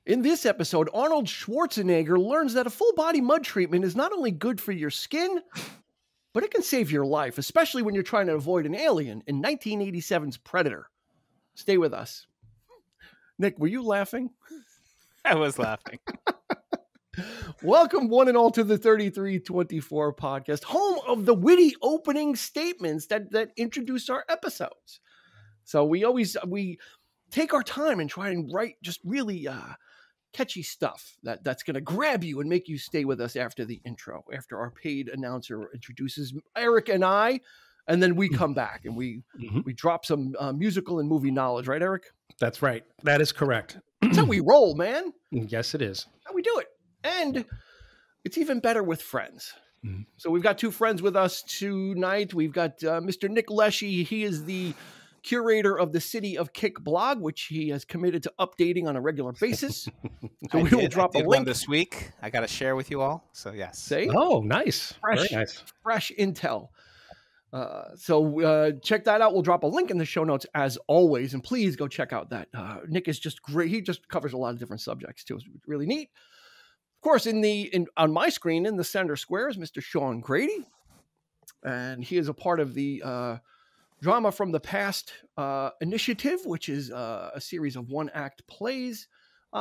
In this episode, Arnold Schwarzenegger learns that a full-body mud treatment is not only good for your skin, but it can save your life, especially when you're trying to avoid an alien in 1987's Predator. Stay with us. Nick, were you laughing? I was laughing. Welcome, one and all, to the 3324 podcast, home of the witty opening statements that introduce our episodes. So we take our time and try and write just really catchy stuff that's going to grab you and make you stay with us after the intro, after our paid announcer introduces Eric and I, and then we come back and we drop some musical and movie knowledge, right, Eric? That's right. That is correct. That's how we roll, man. Yes, it is. How we do it. And it's even better with friends. So we've got two friends with us tonight. We've got Mr. Nick Leshi. He is the curator of the City of Kick blog, which he has committed to updating on a regular basis. So we will drop a link one this week. I got to share with you all. So yes. See? Oh, nice. Fresh, very nice. Fresh intel. So check that out. We'll drop a link in the show notes as always. And please go check out that. Nick is just great. He just covers a lot of different subjects too. It's really neat. Of course, on my screen in the center square is Mr. Sean Grady. And he is a part of the Drama from the Past initiative, which is a series of one-act plays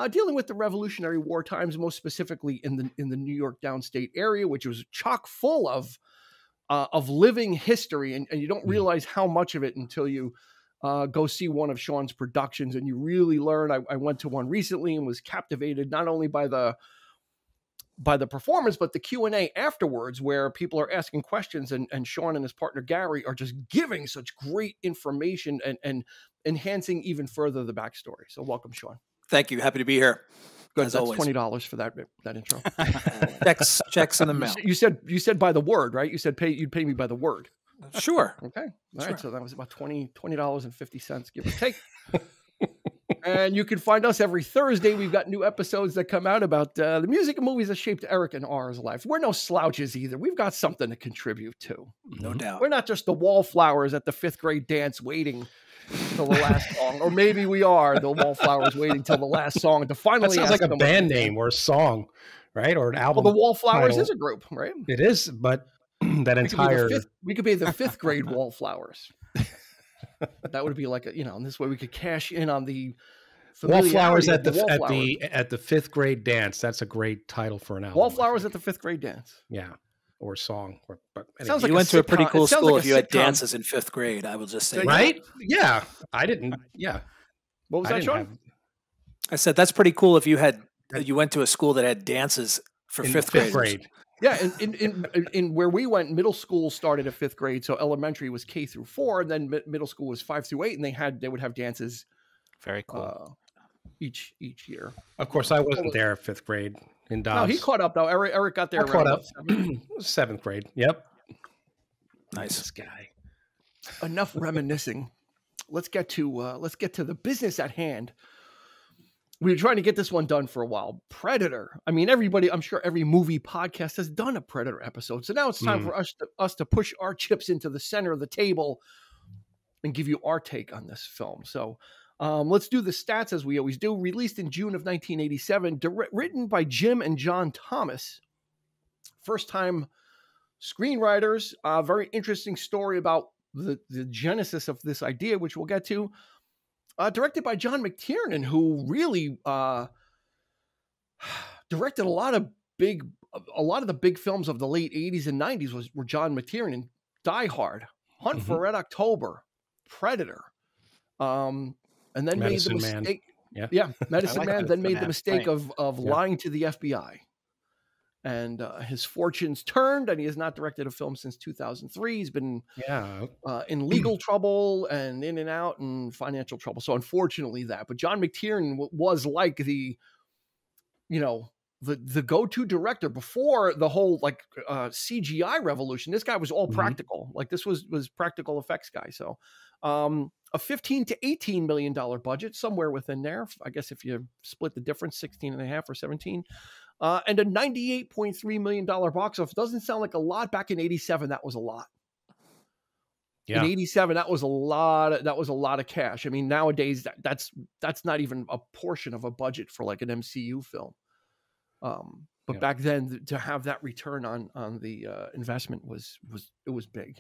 dealing with the Revolutionary War times, most specifically in the New York downstate area, which was chock full of living history, and you don't realize how much of it until you go see one of Sean's productions, and you really learn. I went to one recently and was captivated not only by the performance, but the Q&A afterwards, where people are asking questions, and Sean and his partner Gary are just giving such great information and enhancing even further the backstory. So welcome, Sean. Thank you. Happy to be here. Good. That's always $20 for that intro. Checks in the mail. You said by the word, right? You said you'd pay me by the word. Sure. Okay. All right. So that was about $20.50, give or take. And you can find us every Thursday. We've got new episodes that come out about the music and movies that shaped Eric and R's life. We're no slouches either. We've got something to contribute to. No doubt. We're not just the wallflowers at the 5th grade dance waiting till the last song. Or maybe we are the wallflowers waiting till the last song to finally. That sounds like a band name or a song, right? Or an album. Well, the Wallflowers is a group, right? It is, but that entire... We could be the 5th grade Wallflowers. That would be like in this way we could cash in on the Wallflowers at the 5th grade dance. That's a great title for an album. Wallflowers at the 5th grade dance. Yeah, or song. But anyway. You went to a pretty cool school if you had dances in 5th grade. I will just say, right? Yeah, I didn't. Yeah, what was that, Sean? I said that's pretty cool if you went to a school that had dances for 5th grade. Yeah, in where we went, middle school started at 5th grade, so elementary was K through 4, and then middle school was 5 through 8, and they would have dances. Very cool. Each year. Of course, I wasn't there at 5th grade in Dobbs. No, he caught up though. Eric got there. Caught up. 7th grade. Yep. Nice. This guy. Enough reminiscing. Let's get to the business at hand. We were trying to get this one done for a while. Predator. I mean, I'm sure every movie podcast has done a Predator episode. So now it's time for us to push our chips into the center of the table and give you our take on this film. So let's do the stats as we always do. Released in June of 1987, written by Jim and John Thomas. First time screenwriters. Very interesting story about the genesis of this idea, which we'll get to. Directed by John McTiernan, who really directed a lot of the big films of the late 80s and 90s were John McTiernan. Die Hard, Hunt for Red October, Predator, and then Medicine made the mistake. Man. Yeah, Medicine Man. Then made the mistake right. of lying to the FBI. And his fortunes turned, and he has not directed a film since 2003. He's been in legal trouble and in and out and financial trouble. So unfortunately but John McTiernan was like the go-to director before the whole CGI revolution. This guy was all practical. Like this was practical effects guy. So a $15 to $18 million budget, somewhere within there. I guess if you split the difference, 16 and a half or 17. And a $98.3 million box office. Doesn't sound like a lot. Back in 87, that was a lot. In '87, that was a lot of cash. I mean, nowadays that's not even a portion of a budget for like an MCU film. But back then, to have that return on the investment was big,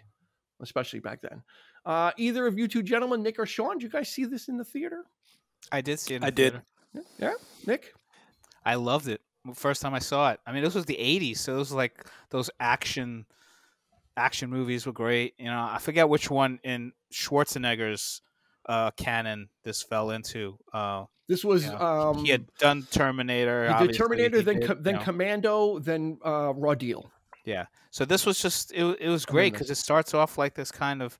especially back then. Either of you two gentlemen, Nick or Sean, did you guys see this in the theater? I did see it in the I theater. did. Yeah, Nick? I loved it. First time I saw it. I mean, this was the 80s, so it was like those action movies were great. You know, I forget which one in Schwarzenegger's canon this fell into. This was he had done Terminator. He did Terminator, then Commando, then Raw Deal. Yeah. So this was just it was great because it starts off like this kind of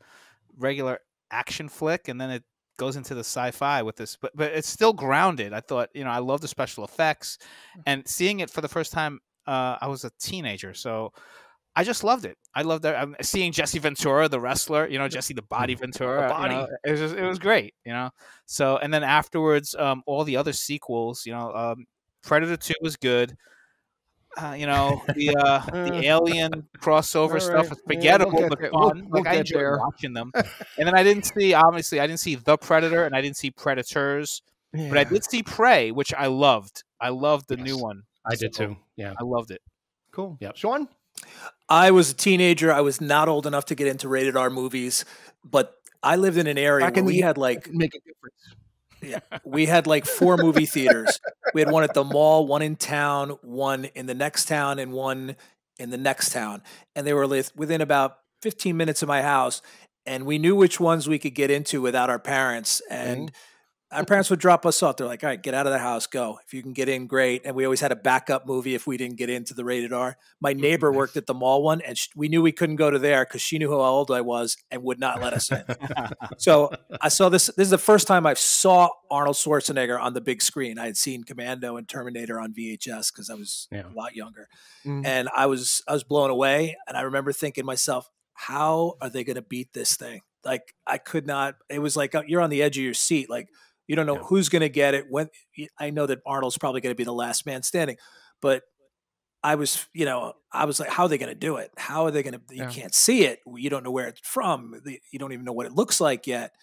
regular action flick, and then it goes into the sci-fi with this, but it's still grounded. I thought, I love the special effects, and seeing it for the first time, I was a teenager, so I just loved it. I loved that. I'm seeing Jesse Ventura, the wrestler, Jesse the Body Ventura. It was great, So, and then afterwards, all the other sequels, Predator 2 was good. The Alien crossover stuff was forgettable, but fun. I enjoyed watching them. And then I didn't see The Predator, and I didn't see Predators, but I did see Prey, which I loved. I loved the new one. I did too. Yeah, I loved it. Cool. Yeah, Sean. I was a teenager. I was not old enough to get into rated R movies, but I lived in an area where we had like make a difference. Yeah, we had like 4 movie theaters. We had one at the mall, one in town, one in the next town, and one in the next town. And they were within about 15 minutes of my house. And we knew which ones we could get into without our parents. And our parents would drop us off. They're like, all right, get out of the house, go. If you can get in, great. And we always had a backup movie if we didn't get into the rated R. My neighbor worked at the mall one, and we knew we couldn't go to there because she knew how old I was and would not let us in. So I saw this. This is the first time I saw Arnold Schwarzenegger on the big screen. I had seen Commando and Terminator on VHS because I was a lot younger. And I was blown away. And I remember thinking to myself, how are they going to beat this thing? Like, I could not. It was like you're on the edge of your seat. Like, you don't know who's going to get it. When I know that Arnold's probably going to be the last man standing, but I was like, how are they going to do it? How are they going to? You can't see it. You don't know where it's from. You don't even know what it looks like yet.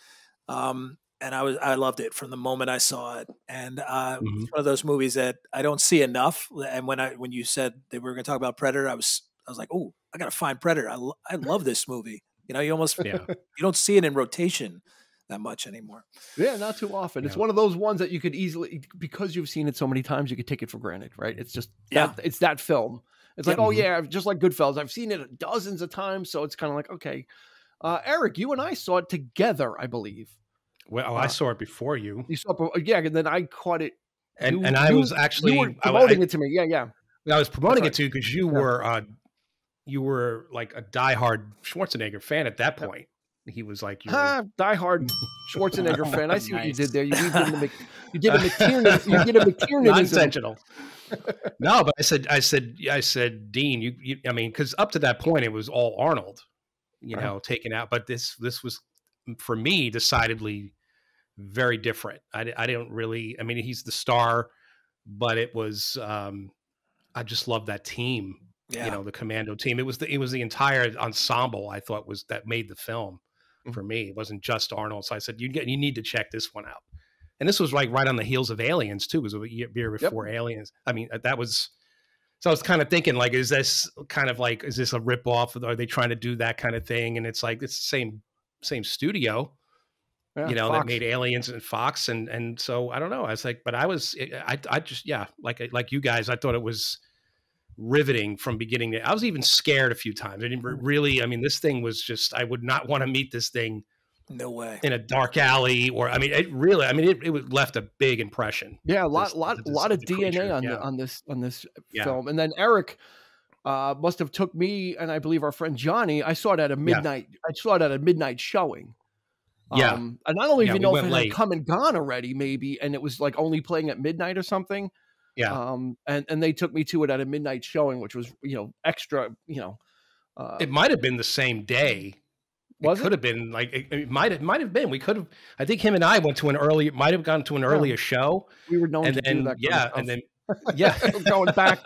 And I loved it from the moment I saw it. And it's one of those movies that I don't see enough. And when you said that we were going to talk about Predator, I was like, oh, I got to find Predator. I love this movie. You almost you don't see it in rotation that much anymore. Yeah, not too often. It's one of those ones that you could easily, because you've seen it so many times, you could take it for granted, right? It's just it's that film. It's like, oh yeah, just like Goodfellas. I've seen it dozens of times, so it's kind of like, okay. Eric, you and I saw it together, I believe. Well, I saw it before you. You saw it, and then I caught it. And I was actually you were promoting it to me. Yeah. I was promoting it to you because you were like a diehard Schwarzenegger fan at that point. He was like, diehard Schwarzenegger fan. I see what you did there. You did a McTiernan. You did a McTiernan. Not intentional. No, but I said, Dean, I mean, because up to that point it was all Arnold, taken out. But this was, for me, decidedly very different. I didn't really. I mean, he's the star, but it was. I just love that team. Yeah. The Commando team. It was the entire ensemble. I thought that made the film. For me, it wasn't just Arnold. So I said, you need to check this one out. And this was like right on the heels of Aliens too. It was a year before Aliens. I mean, that was. So I was kind of thinking, like, is this a ripoff? Are they trying to do that kind of thing? And it's like, it's the same studio, that made Aliens and Fox. And so I don't know. I was like, but I just, like you guys, I thought it was riveting from beginning to. I was even scared a few times. I didn't really. I mean, this thing was just. I would not want to meet this thing. No way. In a dark alley, or I mean, it really. I mean, it left a big impression. Yeah, a lot of DNA on this film. And then Eric must have took me and I believe our friend Johnny. I saw it at a midnight. I saw it at a midnight showing. Yeah, and I don't even know if it had come and gone already, maybe, and it was like only playing at midnight or something. Yeah. And they took me to it at a midnight showing, which was, extra, it might have been the same day. It could have been like, it might have been. We could have, I think him and I went to might have gone to an earlier show. We were known to do that. And then, going back.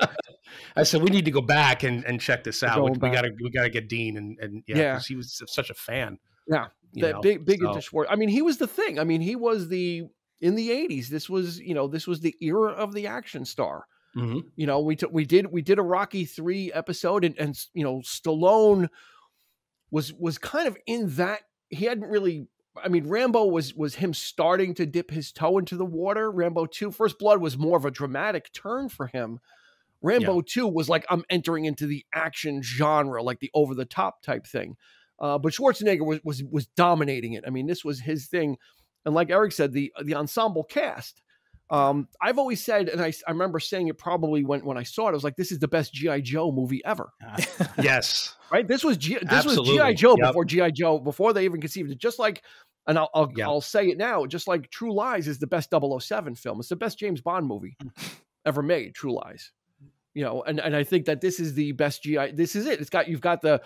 I said, we need to go back and check this out. We gotta get Dean and because he was such a fan. Yeah, that big into Schwarzenegger. I mean, he was the thing. I mean, he was in the 80s. This was the era of the action star. Mm-hmm. You know, we did a Rocky 3 episode, and Stallone was kind of in that. He hadn't really. I mean, Rambo was him starting to dip his toe into the water. Rambo 2, First Blood was more of a dramatic turn for him. Rambo 2 was like, I'm entering into the action genre, like the over the top type thing. But Schwarzenegger was dominating it. I mean, this was his thing. And like Eric said, the ensemble cast. I've always said, and I remember saying it probably when I saw it, I was like, this is the best G.I. Joe movie ever. Yes. Right? This was G.I. Joe before G.I. Joe, before they even conceived it. Just like, and I'll say it now, just like True Lies is the best 007 film. It's the best James Bond movie ever made, True Lies. You know, and I think that this is the best G.I. This is it. You've got the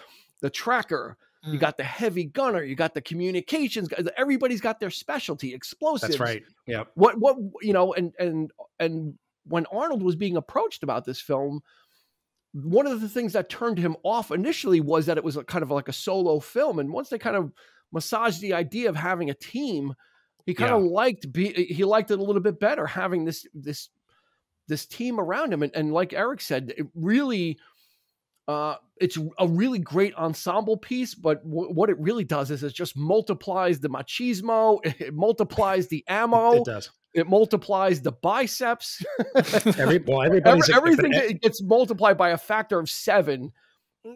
tracker. You got the heavy gunner, you got the communications. Everybody's got their specialty, explosives. That's right. Yeah. What and when Arnold was being approached about this film, one of the things that turned him off initially was that it was kind of like a solo film. And once they kind of massaged the idea of having a team, he kind of liked it a little bit better having this team around him. And like Eric said, it really. It's a really great ensemble piece, but what it really does is it just multiplies the machismo. It multiplies the ammo. It does. It multiplies the biceps. Everything gets multiplied by a factor of 7.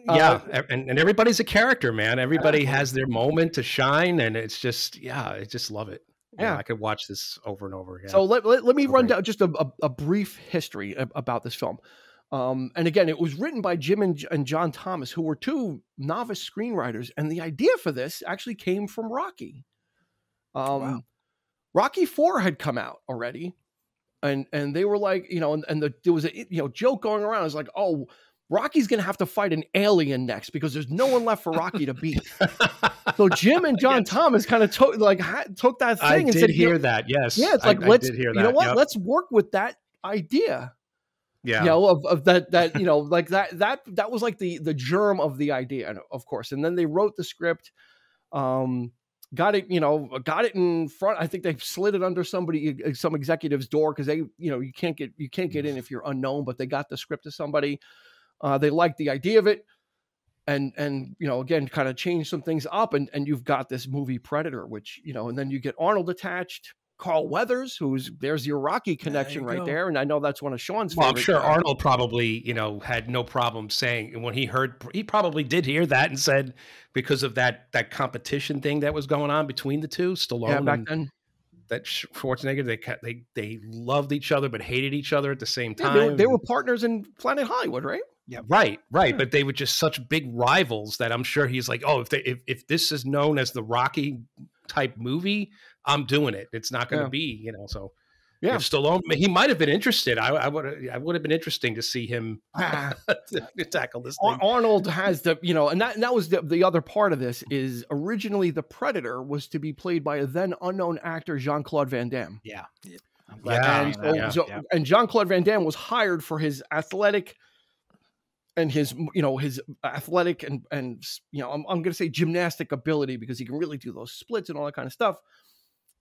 Yeah, and everybody's a character, man. Everybody has their moment to shine, and it's just, I just love it. Yeah, I could watch this over and over. Yeah. So let me run down just a brief history about this film. And again, it was written by Jim and John Thomas, who were 2 novice screenwriters. And the idea for this actually came from Rocky. Rocky 4 had come out already. And they were like, there was a joke going around. It was like, oh, Rocky's going to have to fight an alien next because there's no one left for Rocky to beat. So Jim and John Thomas kind of took that thing and said, hear that. Yes. Yeah. It's like, I did hear that. You know what? Yep. Let's work with that idea. Yeah. Of that, like that was like the germ of the idea, of course. And then they wrote the script, got it in front. I think they slid it under some executive's door because they, you can't get in if you're unknown, but they got the script to somebody. They liked the idea of it. And again, kind of changed some things up and you've got this movie Predator, which, and then you get Arnold attached. Carl Weathers, there's your Rocky connection right there. And I know that's one of Sean's favorite. I'm sure Arnold probably, had no problem saying, and when he probably did hear that and said, because of that competition thing that was going on between the two, Stallone back then. That Schwarzenegger, they loved each other, but hated each other at the same time. They were partners in Planet Hollywood, right? Yeah. Right. But they were just such big rivals that I'm sure he's like, oh, if this is known as the Rocky type movie, I'm doing it. It's not going to be, so if Stallone, he might have been interested. I would have been interesting to see him tackle this thing. Arnold has and that was the other part of this is originally the Predator was to be played by a then unknown actor, Jean-Claude Van Damme. Yeah. And Jean-Claude Van Damme was hired for his athletic and his athletic and I'm going to say gymnastic ability because he can really do those splits and all that kind of stuff.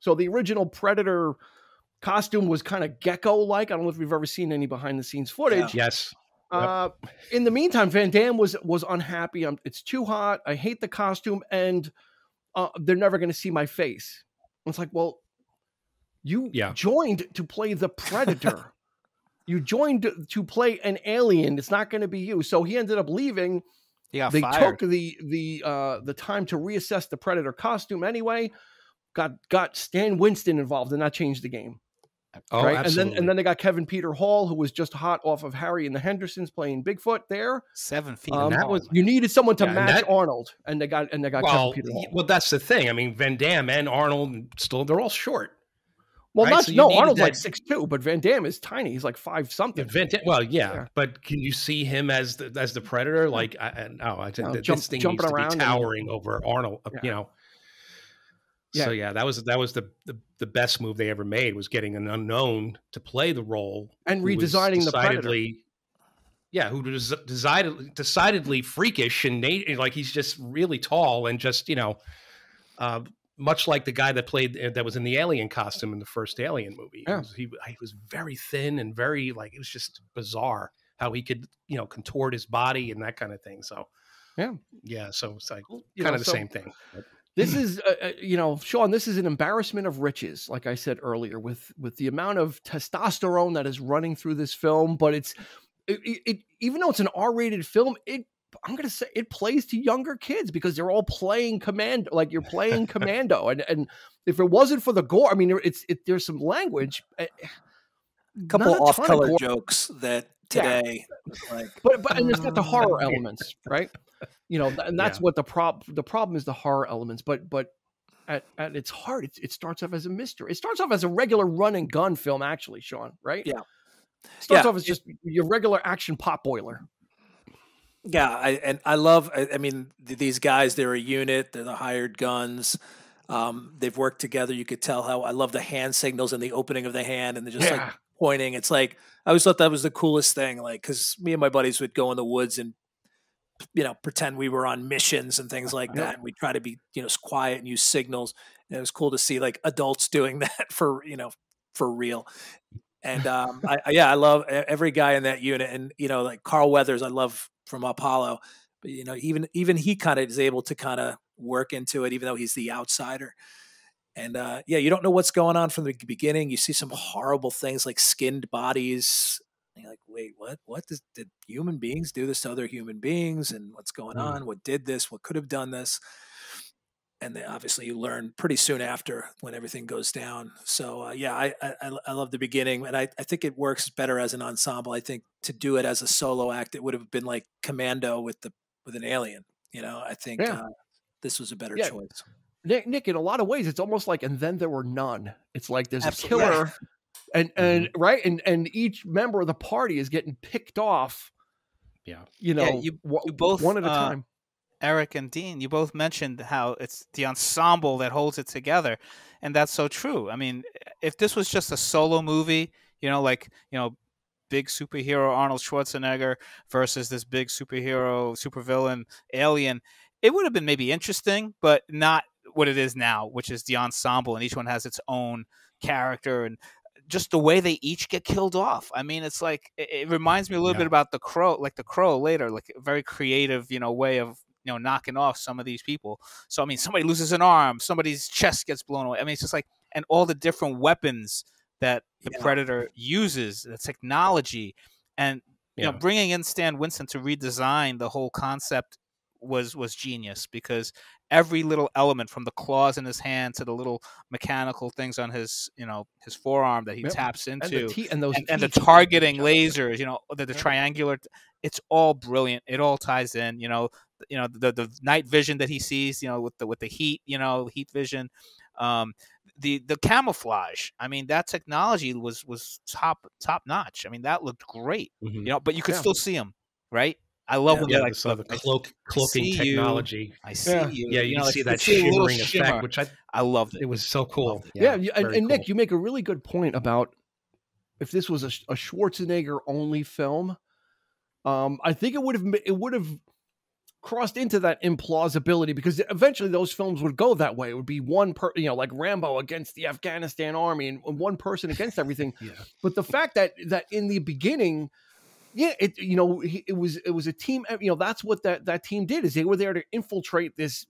So the original Predator costume was kind of gecko-like. I don't know if you've ever seen any behind-the-scenes footage. Yeah. Yes. In the meantime, Van Damme was unhappy. It's too hot. I hate the costume, and they're never going to see my face. It's like, well, you joined to play the Predator. You joined to play an alien. It's not going to be you. So he ended up leaving. He got they fired. took the time to reassess the Predator costume anyway. Got Stan Winston involved, and that changed the game. Oh, right? absolutely. And then they got Kevin Peter Hall, who was just hot off of Harry and the Hendersons playing Bigfoot there. 7 feet. You needed someone to match Arnold, and they got Kevin Peter Hall. Well, that's the thing. I mean, Van Damme and Arnold they're all short. Well, right? Arnold's like 6'2", but Van Damme is tiny. He's like 5 something. But can you see him as the Predator? Like, this thing needs to be towering over Arnold. So that was the best move they ever made, was getting an unknown to play the role and redesigning the Predator. Yeah, who was decidedly freakish and like he's just really tall and just much like the guy that was in the alien costume in the first Alien movie. Yeah. He was very thin and very it was just bizarre how he could, contort his body and that kind of thing. So yeah. So it's like kind of the same thing. This is, Sean, this is an embarrassment of riches, like I said earlier, with the amount of testosterone that is running through this film. But it even though it's an R-rated film, I'm going to say it plays to younger kids because they're all playing Commando, like you're playing Commando. And if it wasn't for the gore, I mean, there's some language. A couple off-color jokes that today, but and it's got the horror elements, right? And that's what the problem is, the horror elements. But at its heart, it starts off as a mystery. It starts off as a regular run and gun film, actually, Sean, right? Yeah. It starts off as just your regular action pot boiler. Yeah, I love. I mean, these guys, they're a unit. They're the hired guns. They've worked together. You could tell how I love the hand signals and the opening of the hand, and they're just like pointing. It's like I always thought that was the coolest thing. Like, because me and my buddies would go in the woods and pretend we were on missions and things like that. And we try to be quiet and use signals. And it was cool to see like adults doing that for real. And I love every guy in that unit. And like Carl Weathers, I love from Apollo, but even he kind of is able to kind of work into it, even though he's the outsider. And you don't know what's going on from the beginning. You see some horrible things like skinned bodies. And you're like, wait, what did human beings do this to other human beings? And what's going on? What did this? What could have done this? And then obviously you learn pretty soon after when everything goes down. So I love the beginning, and I think it works better as an ensemble. I think to do it as a solo act, it would have been like Commando with an alien. I think this was a better choice. Nick, in a lot of ways, it's almost like And Then There Were None. It's like there's a killer, and right, and each member of the party is getting picked off. Yeah, you both one at a time. Eric and Dean, you both mentioned how it's the ensemble that holds it together, and that's so true. I mean, if this was just a solo movie, big superhero Arnold Schwarzenegger versus this big supervillain alien, it would have been maybe interesting, but not what it is now, which is the ensemble, and each one has its own character and just the way they each get killed off. I mean, it's like it reminds me a little bit about The Crow later, like a very creative, way of knocking off some of these people. So, I mean, somebody loses an arm, somebody's chest gets blown away. I mean, it's just like, and all the different weapons that the Predator uses, the technology, and, bringing in Stan Winston to redesign the whole concept was genius, because every little element, from the claws in his hand to the little mechanical things on his, his forearm that he taps into, and the targeting lasers, the triangular, it's all brilliant. It all ties in, the night vision that he sees, with the heat, heat vision, the camouflage. I mean, that technology was top notch. I mean, that looked great, but you could still see him, right? I love when they're like the cloaking technology. I see you. Yeah, you see that shimmering effect, which I loved it. It was so cool. And cool. Nick, you make a really good point about if this was a Schwarzenegger only film. I think it would have crossed into that implausibility, because eventually those films would go that way. It would be one like Rambo against the Afghanistan army and one person against everything. But the fact that in the beginning, it was a team. That's what that team did, is they were there to infiltrate these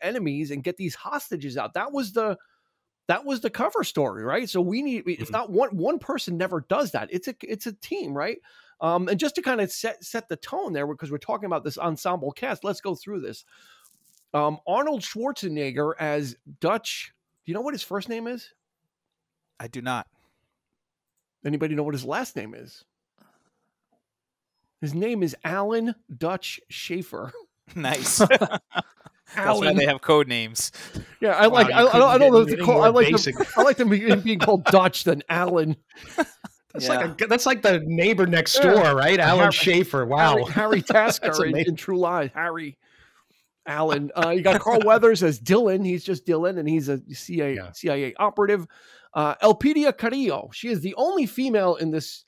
enemies and get these hostages out. That was the cover story, right? So we need, if not one person never does that. It's a team, right? And just to kind of set the tone there, because we're talking about this ensemble cast, let's go through this. Arnold Schwarzenegger as Dutch. Do you know what his first name is? I do not. Anybody know what his last name is? His name is Alan Dutch Schaefer. Nice. That's why they have code names. Yeah, I like them being called Dutch than Alan. That's like the neighbor next door, right? Alan Schaefer. Wow. Harry Tasker in True Lies. Harry. Alan. You got Carl Weathers as Dylan. He's just Dylan, and he's a CIA operative. Elpidia Carrillo. She is the only female in this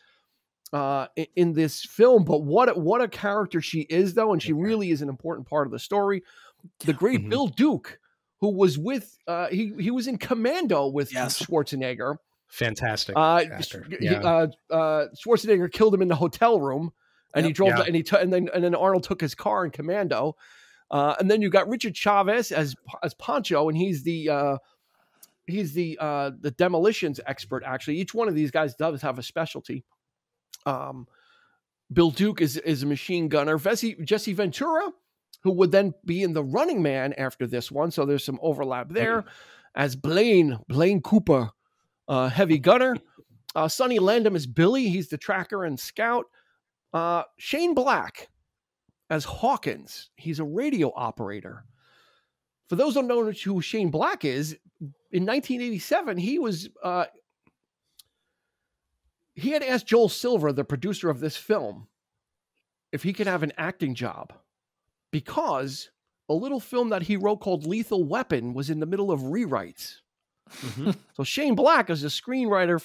film, but what a character she is, though, and she really is an important part of the story. The great Bill Duke, who was with he was in Commando with Schwarzenegger. Fantastic actor. Yeah. Schwarzenegger killed him in the hotel room, and he drove and then Arnold took his car in Commando. And then you got Richard Chavez as Pancho, and he's the demolitions expert. Actually, each one of these guys does have a specialty. Bill Duke is a machine gunner. Jesse Ventura, who would then be in The Running Man after this one, so there's some overlap there. As Blaine Cooper, heavy gunner. Sonny Landham is Billy. He's the tracker and scout. Shane Black as Hawkins. He's a radio operator. For those who don't know who Shane Black is, in 1987, he had asked Joel Silver, the producer of this film, if he could have an acting job, because a little film that he wrote called Lethal Weapon was in the middle of rewrites. Mm-hmm. So Shane Black is a screenwriter,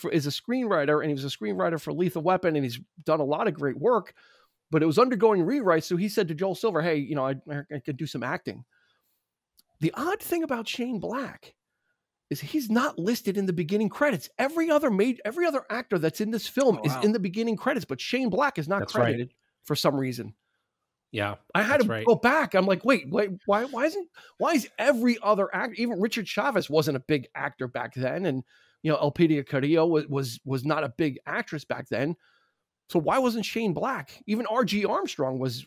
and he was a screenwriter for Lethal Weapon, and he's done a lot of great work, but it was undergoing rewrites. So he said to Joel Silver, "Hey, I could do some acting." The odd thing about Shane Black is he's not listed in the beginning credits. Every other actor that's in this film is in the beginning credits, but Shane Black is not credited for some reason. Yeah, I had to go back. I'm like, wait, why is every other actor, even Richard Chavez wasn't a big actor back then, and Elpidia Carrillo was not a big actress back then. So why wasn't Shane Black? Even R.G. Armstrong was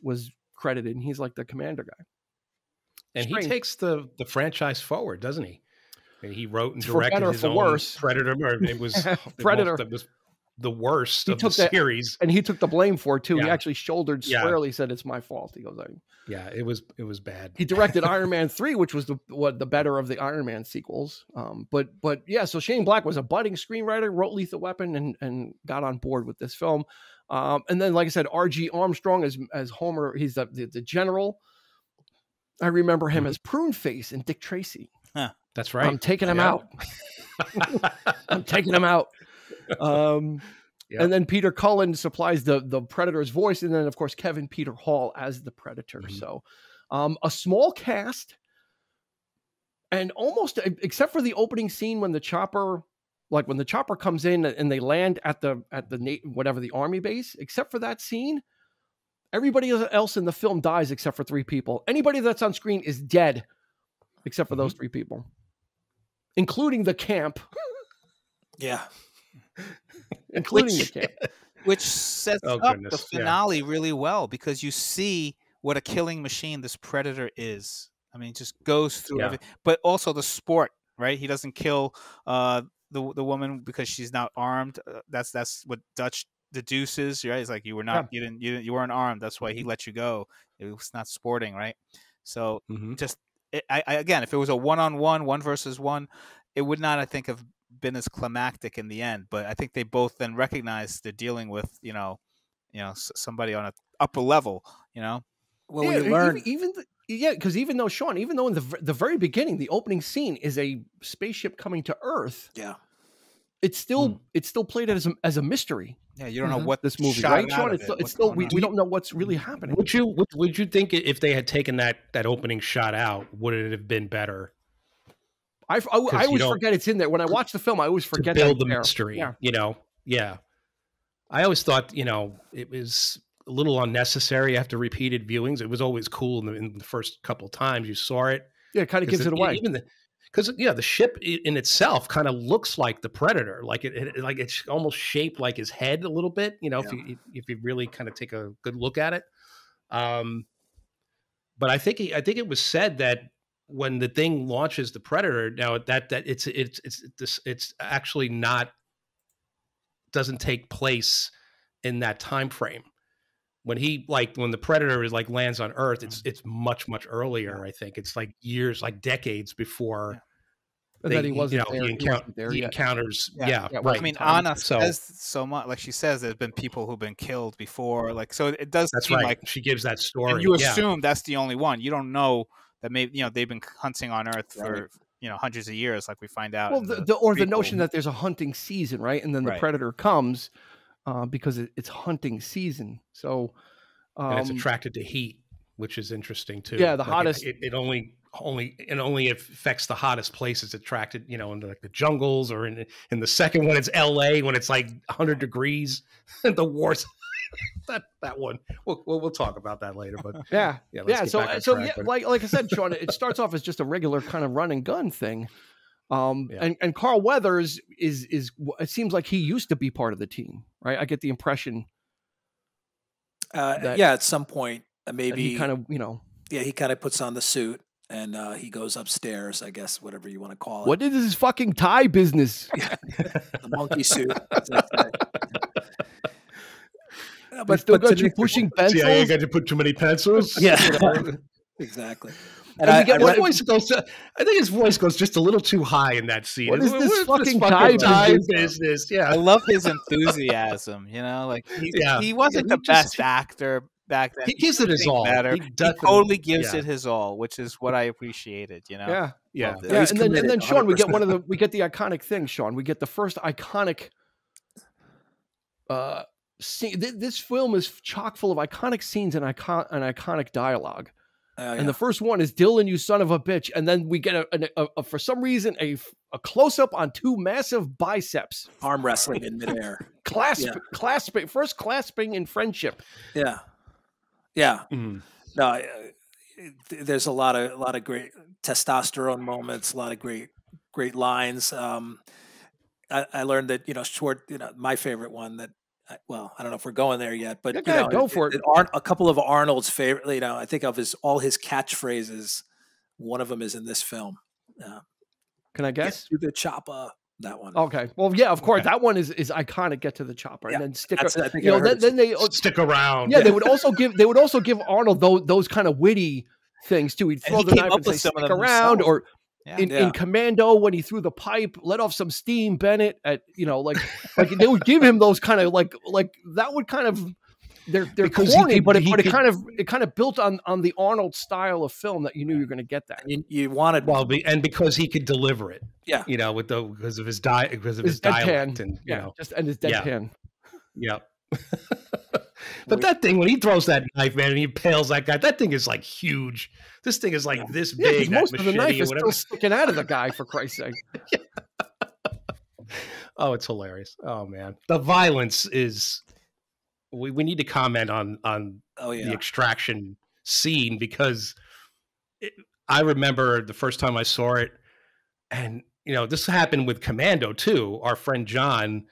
credited, and he's like the commander guy. And he takes the franchise forward, doesn't he? And he wrote and directed his own Predator. It was Predator. That was the worst of the series, and he took the blame for it too. Yeah. He actually shouldered squarely. Said it's my fault. He goes, it was bad. He directed Iron Man 3, which was the better of the Iron Man sequels. But yeah, so Shane Black was a budding screenwriter, wrote Lethal Weapon, and got on board with this film. And then, like I said, R.G. Armstrong as Homer. He's the general. I remember him as Prune Face in Dick Tracy. Huh, that's right. I'm taking him out. I'm taking him out. And then Peter Cullen supplies the Predator's voice, and then of course Kevin Peter Hall as the Predator. Mm-hmm. So a small cast, and almost except for the opening scene when the chopper comes in and they land at the whatever the army base, except for that scene, everybody else in the film dies except for 3 people. Anybody that's on screen is dead except for those 3 people, including the camp. Yeah. Including the camp. Which sets up the finale really well, because you see what a killing machine this Predator is. I mean, it just goes through everything. But also the sport, right? He doesn't kill the woman because she's not armed. That's what Dutch deduces, right? It's like you weren't armed. That's why he let you go. It was not sporting, right? So again, if it was a 1-on-1, 1 versus 1, it would not, I think, have been as climactic in the end. But I think they both then recognize they're dealing with somebody on an upper level. Well, we learn because even though in the very beginning, the opening scene is a spaceship coming to Earth. Yeah. It's still played as a mystery. Yeah, you don't know what this movie, right, Sean? It's still we don't know what's really happening. Would you think if they had taken that opening shot out, would it have been better? I always forget it's in there. When I watch the film, I always forget to build the mystery. Yeah. I always thought it was a little unnecessary after repeated viewings. It was always cool in the first couple of times you saw it. Yeah, it kind of gives it away. Because the ship in itself kind of looks like the Predator, like it's almost shaped like his head a little bit. If you really kind of take a good look at it. But I think it was said that when the thing launches the Predator, now that it's actually doesn't take place in that time frame. When the Predator is lands on Earth, it's much earlier. I think it's years, decades before. That he wasn't he encounters. Yeah, right. I mean, Anna says so much. Like she says, there's been people who've been killed before. So it does. That's seem right. like she gives that story. And you assume that's the only one. You don't know that maybe they've been hunting on Earth for hundreds of years, like we find out. Well, the notion that there's a hunting season, right? And then the Predator comes. Because it's hunting season, so and it's attracted to heat, which is interesting too. Yeah, the hottest. It only only affects the hottest places attracted, in like the jungles, or in the second one it's LA when it's like 100 degrees. The wars. that one we'll talk about that later, but yeah. So track, like I said, Sean, it starts off as just a regular kind of run and gun thing. And Carl Weathers is it seems like he used to be part of the team, right? I get the impression. At some point, maybe he kind of, he kind of puts on the suit and he goes upstairs, I guess, whatever you want to call it. What is this fucking tie business? The monkey suit. But still got you pushing pencils. Yeah, you got to put too many pencils. Yeah, exactly. And I think his voice goes just a little too high in that scene. What is this fucking tie business? Yeah, I love his enthusiasm. Like he wasn't the best actor back then. He gives it his all. He totally gives it his all, which is what I appreciated. Yeah. And then Sean, 100%. we get the iconic thing. Sean, we get the first iconic. This film is chock full of iconic scenes and iconic dialogue. And the first one is "Dylan, you son of a bitch," and then we get a for some reason a close up on two massive biceps, arm wrestling in midair, clasping in friendship. Yeah. Mm-hmm. No, there's a lot of great testosterone moments, a lot of great lines. I learned that short. My favorite one that. Well, I don't know if we're going there yet, but go for it. A couple of Arnold's favorite, I think of all his catchphrases. One of them is in this film. Can I guess? Get to the chopper. That one. Okay. Well, yeah, of course. Okay. That one is iconic. Get to the chopper, and then stick. Then they stick around. Yeah, they would also give Arnold those kind of witty things too. He'd throw the knife and say, "Stick around," or. In Commando, when he threw the pipe, let off some steam, Bennett. At like they would give him those kind of like that would kind of they're corny, but it kind of built on the Arnold style of film that you knew you were going to get that. You wanted and because he could deliver it, because of his dialect and his deadpan, yeah. But that thing, when he throws that knife, man, and he impales that guy, that thing is like huge. This thing is like this big. Most of the knife is still sticking out of the guy, for Christ's sake. Oh, it's hilarious. Oh, man. The violence is... We need to comment on the extraction scene, because I remember the first time I saw it, and, this happened with Commando, too. Our friend John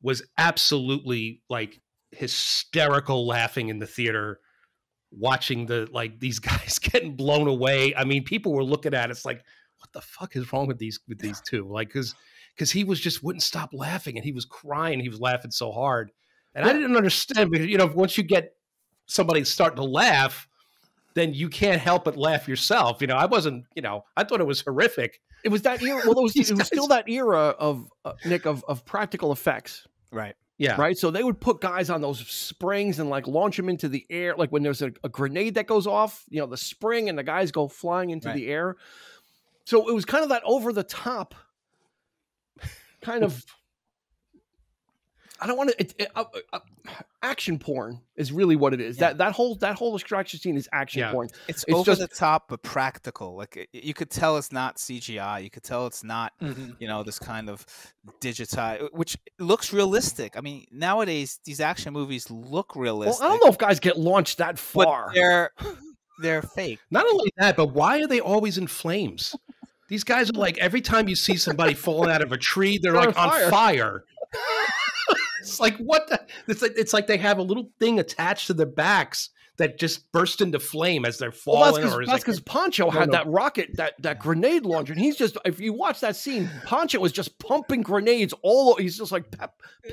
was absolutely, like, hysterical laughing in the theater watching these guys getting blown away. I mean, people were looking at us like, what the fuck is wrong with these two? Like, because he wouldn't stop laughing, and he was crying. He was laughing so hard. And I didn't understand, because, once you get somebody starting to laugh, then you can't help but laugh yourself. I wasn't, I thought it was horrific. It was that era. Well, it was still that era of Nick of practical effects. Right. Yeah. Right. So they would put guys on those springs and launch them into the air. Like when there's a grenade that goes off, the spring and the guys go flying into the air. So it was kind of that over the top kind of, I don't want to, action porn is really what it is. Yeah. That whole extraction scene is action porn. It's over the top, but practical. Like you could tell it's not CGI. You could tell it's not, this kind of digitized, which looks realistic. I mean, nowadays these action movies look realistic. Well, I don't know if guys get launched that far. But they're fake. Not only that, but why are they always in flames? These guys are like, every time you see somebody falling out of a tree, they're like on fire. It's like, what the? It's like they have a little thing attached to their backs that just burst into flame as they're falling. Well, that's because Pancho had that rocket, that grenade launcher, and he's just, if you watch that scene, Pancho was just pumping grenades all over. He's just like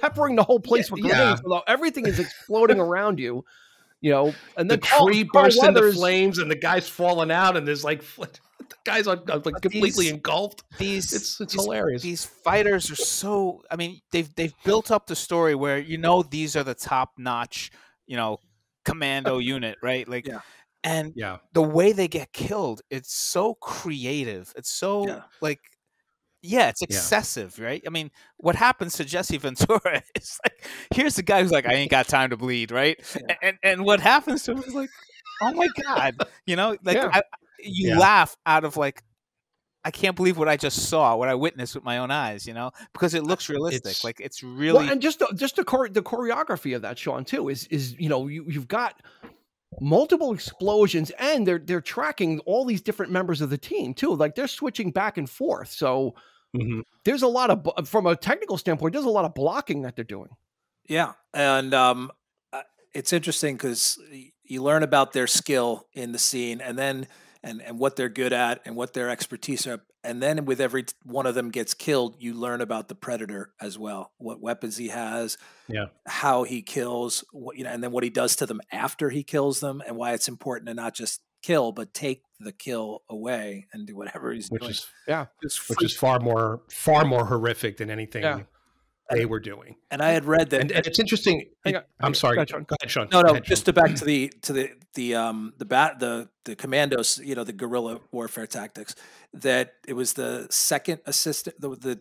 peppering the whole place with grenades. Yeah. Everything is exploding around you, and then the tree bursts into flames, and the guy's falling out, and there's like... The guys are like completely engulfed. It's hilarious. These fighters are so. I mean, they've built up the story where these are the top notch, commando unit, right? Like, and the way they get killed, it's so creative. It's so it's excessive, right? I mean, what happens to Jesse Ventura is like, here's the guy who's like, I ain't got time to bleed, right? Yeah. And what happens to him is like, oh my God, you laugh out of like, I can't believe what I just saw, what I witnessed with my own eyes, because it looks realistic. It's really well, and just the choreography of that, Sean, too, is you've got multiple explosions, and they're tracking all these different members of the team too. Like they're switching back and forth. So there's a lot of, from a technical standpoint, there's a lot of blocking that they're doing. Yeah, and it's interesting because you learn about their skill in the scene, and then and what they're good at and what their expertise are. And then with every one of them gets killed, you learn about the predator as well, what weapons he has, how he kills, and then what he does to them after he kills them, and why it's important to not just kill, but take the kill away and do whatever he's doing. Which is far more horrific than anything they were doing. And I had read that, and it's interesting. I'm sorry. Go ahead, Sean. No. Just back to the commandos, the guerrilla warfare tactics. That it was the second assistant, the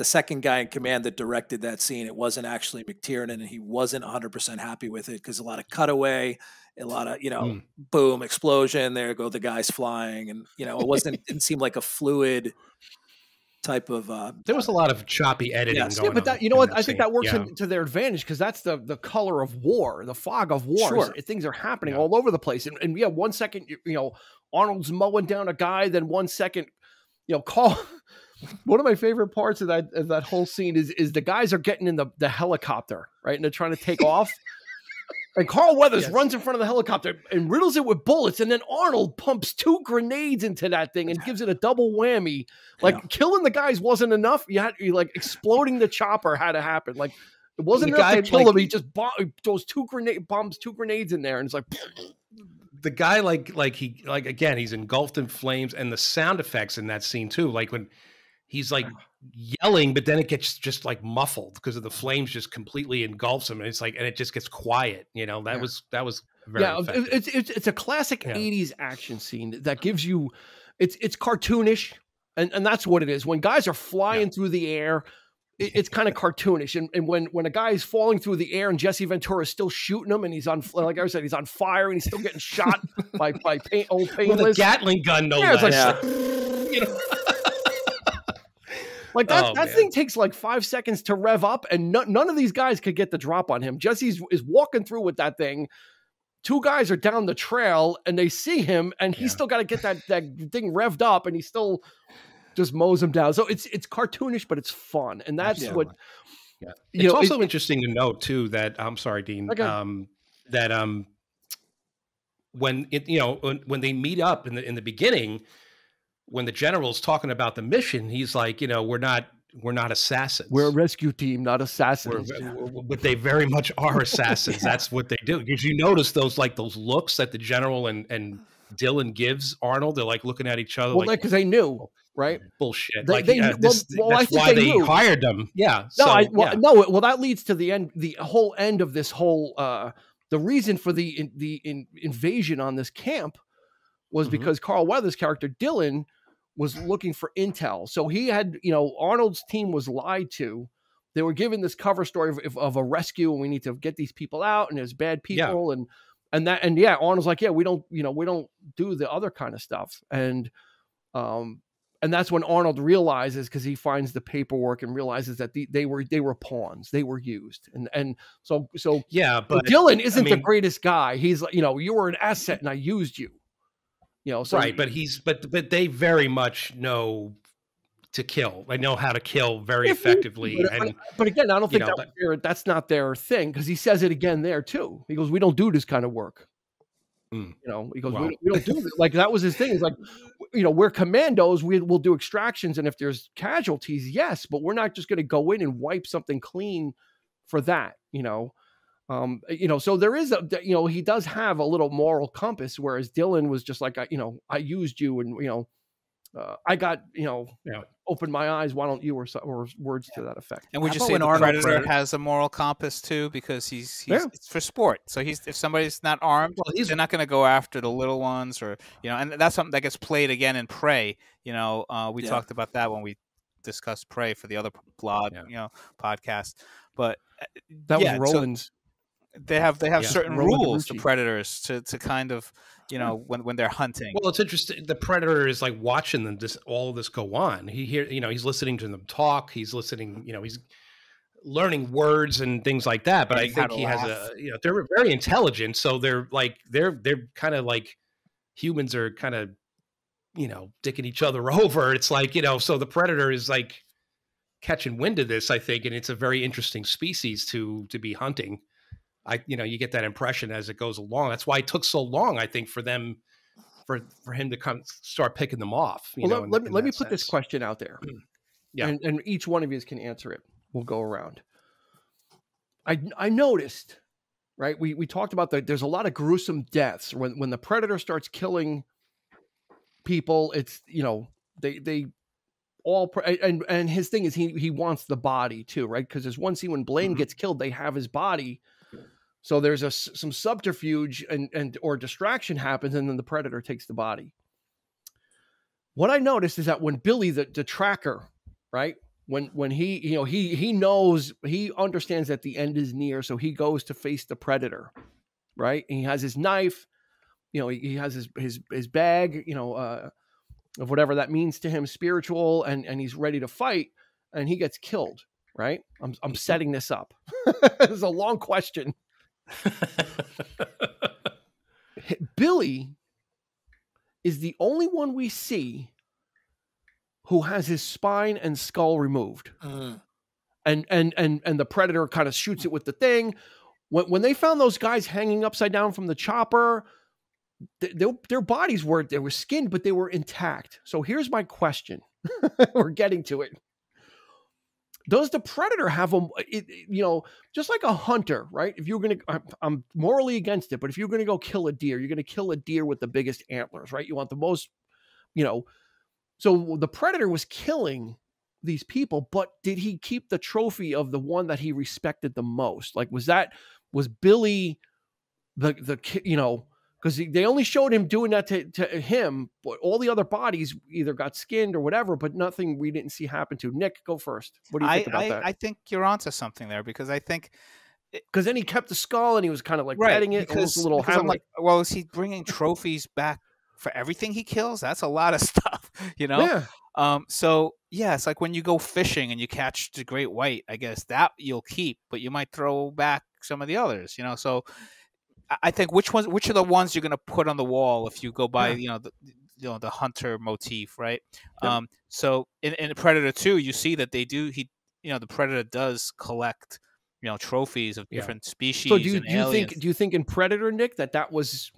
second guy in command that directed that scene. It wasn't actually McTiernan, and he wasn't 100% happy with it because a lot of cutaway, a lot of boom, explosion. There go the guys flying, and didn't seem like a fluid type of there was a lot of choppy editing going on. But that, I think that works to their advantage because that's the color of war, the fog of war. Sure. Things are happening all over the place. And 1 second, Arnold's mowing down a guy, then 1 second, Carl. One of my favorite parts of that whole scene is the guys are getting in the helicopter, right? And they're trying to take off. And Carl Weathers runs in front of the helicopter and riddles it with bullets. And then Arnold pumps 2 grenades into that thing and gives it a double whammy. Like killing the guys wasn't enough. You exploding the chopper had to happen. Like it wasn't enough to kill him. He just throws 2 grenades in there. And it's like, the guy, again, he's engulfed in flames, and the sound effects in that scene too. Like when he's like yelling, but then it gets just like muffled because of the flames just completely engulfs him. And it's like, and it just gets quiet. That was very effective. It's a classic 80s action scene that gives you, it's cartoonish. And that's what it is. When guys are flying through the air, it's kind of cartoonish. And when a guy is falling through the air and Jesse Ventura is still shooting him, and he's on, like I said, he's on fire and he's still getting shot by old Painless. With a Gatling gun, no less. Like that thing takes like 5 seconds to rev up, and none of these guys could get the drop on him. Jesse is walking through with that thing. 2 guys are down the trail, and they see him, and he's still got to get that thing revved up, and he still just mows him down. So it's cartoonish, but it's fun, and that's what. Yeah, it's also interesting to note too that I'm sorry, Dean. Okay. That when when they meet up in the beginning. When the general's talking about the mission, he's like, we're not assassins. We're a rescue team, not assassins. But they very much are assassins. That's what they do. Because you notice those looks that the general and Dylan gives Arnold. They're like looking at each other. Well, because they knew, right? Bullshit. That's why they hired them. Yeah. Well, that leads to the end. The whole end of this whole. The reason for the invasion on this camp was because Carl Weathers' character Dylan was looking for intel. So he had, Arnold's team was lied to. They were given this cover story of a rescue, and we need to get these people out, and there's bad people, and Arnold's like, we don't do the other kind of stuff, and that's when Arnold realizes, because he finds the paperwork and realizes that they were pawns, they were used, and so but Dylan isn't the greatest guy. He's like, you were an asset, and I used you. Right, but they very much know to kill. They know how to kill very effectively. But again, I don't think that's not their thing, because he says it again there too. He goes, "We don't do this kind of work." He goes, "We don't do it." Like that was his thing. It's like, we're commandos. We'll do extractions, and if there's casualties, yes, but we're not just going to go in and wipe something clean for that. So there is he does have a little moral compass, whereas Dylan was just like, I used you, and I got opened my eyes. Why don't you, or words to that effect? And would you say the Predator has a moral compass too, because he's it's for sport. So if somebody's not armed, they're not going to go after the little ones, or and that's something that gets played again in Prey. We talked about that when we discussed Prey for the other blog podcast, but that was Roland's. They have certain rules to Predators to kind of you know, when they're hunting. Well, it's interesting. The predator is like watching them, all of this go on. He's listening to them talk. He's listening, he's learning words and things like that. But I think he has they're very intelligent. So they're kind of like humans are kind of, dicking each other over. It's like, so the predator is like catching wind of this, I think. And it's a very interesting species to be hunting. You get that impression as it goes along. That's why it took so long, I think, for him to start picking them off. Let me put this question out there. Yeah. And each one of you can answer it. We'll go around. I noticed, right? We talked about there's a lot of gruesome deaths when the predator starts killing people. It's, they all, and his thing is he wants the body too, right? Because there's one scene when Blaine gets killed, they have his body. So there's some subterfuge and or distraction happens, and then the predator takes the body. What I noticed is that when Billy, the tracker, right, when he he understands that the end is near, so he goes to face the predator, right? And he has his knife, he has his bag, of whatever that means to him, spiritual, and he's ready to fight, and he gets killed, right? I'm setting this up. It's a long question. Billy is the only one we see who has his spine and skull removed. And the predator kind of shoots it with the thing. When they found those guys hanging upside down from the chopper, their bodies were skinned, but they were intact. So here's my question. We're getting to it. Does the predator have them, just like a hunter, right? If you're going to, I'm morally against it, but if you're going to go kill a deer, you're going to kill a deer with the biggest antlers, right? You want the most, so the predator was killing these people, but did he keep the trophy of the one that he respected the most? Like, was Billy because they only showed him doing that to him, but all the other bodies either got skinned or whatever, but nothing we didn't see happen to. Nick, go first. What do you think about that? I think you're onto something there, because I think... Because then he kept the skull and he was kind of like petting it. Because, a little I'm like, well, is he bringing trophies back for everything he kills? That's a lot of stuff, Yeah. So, yeah, it's like when you go fishing and you catch the great white, I guess that you'll keep, but you might throw back some of the others, so... I think which are the ones you're going to put on the wall if you go by the hunter motif, right? Yeah. So in Predator 2, you see that they do the Predator does collect trophies of different species. So do you think in Predator, Nick, that was?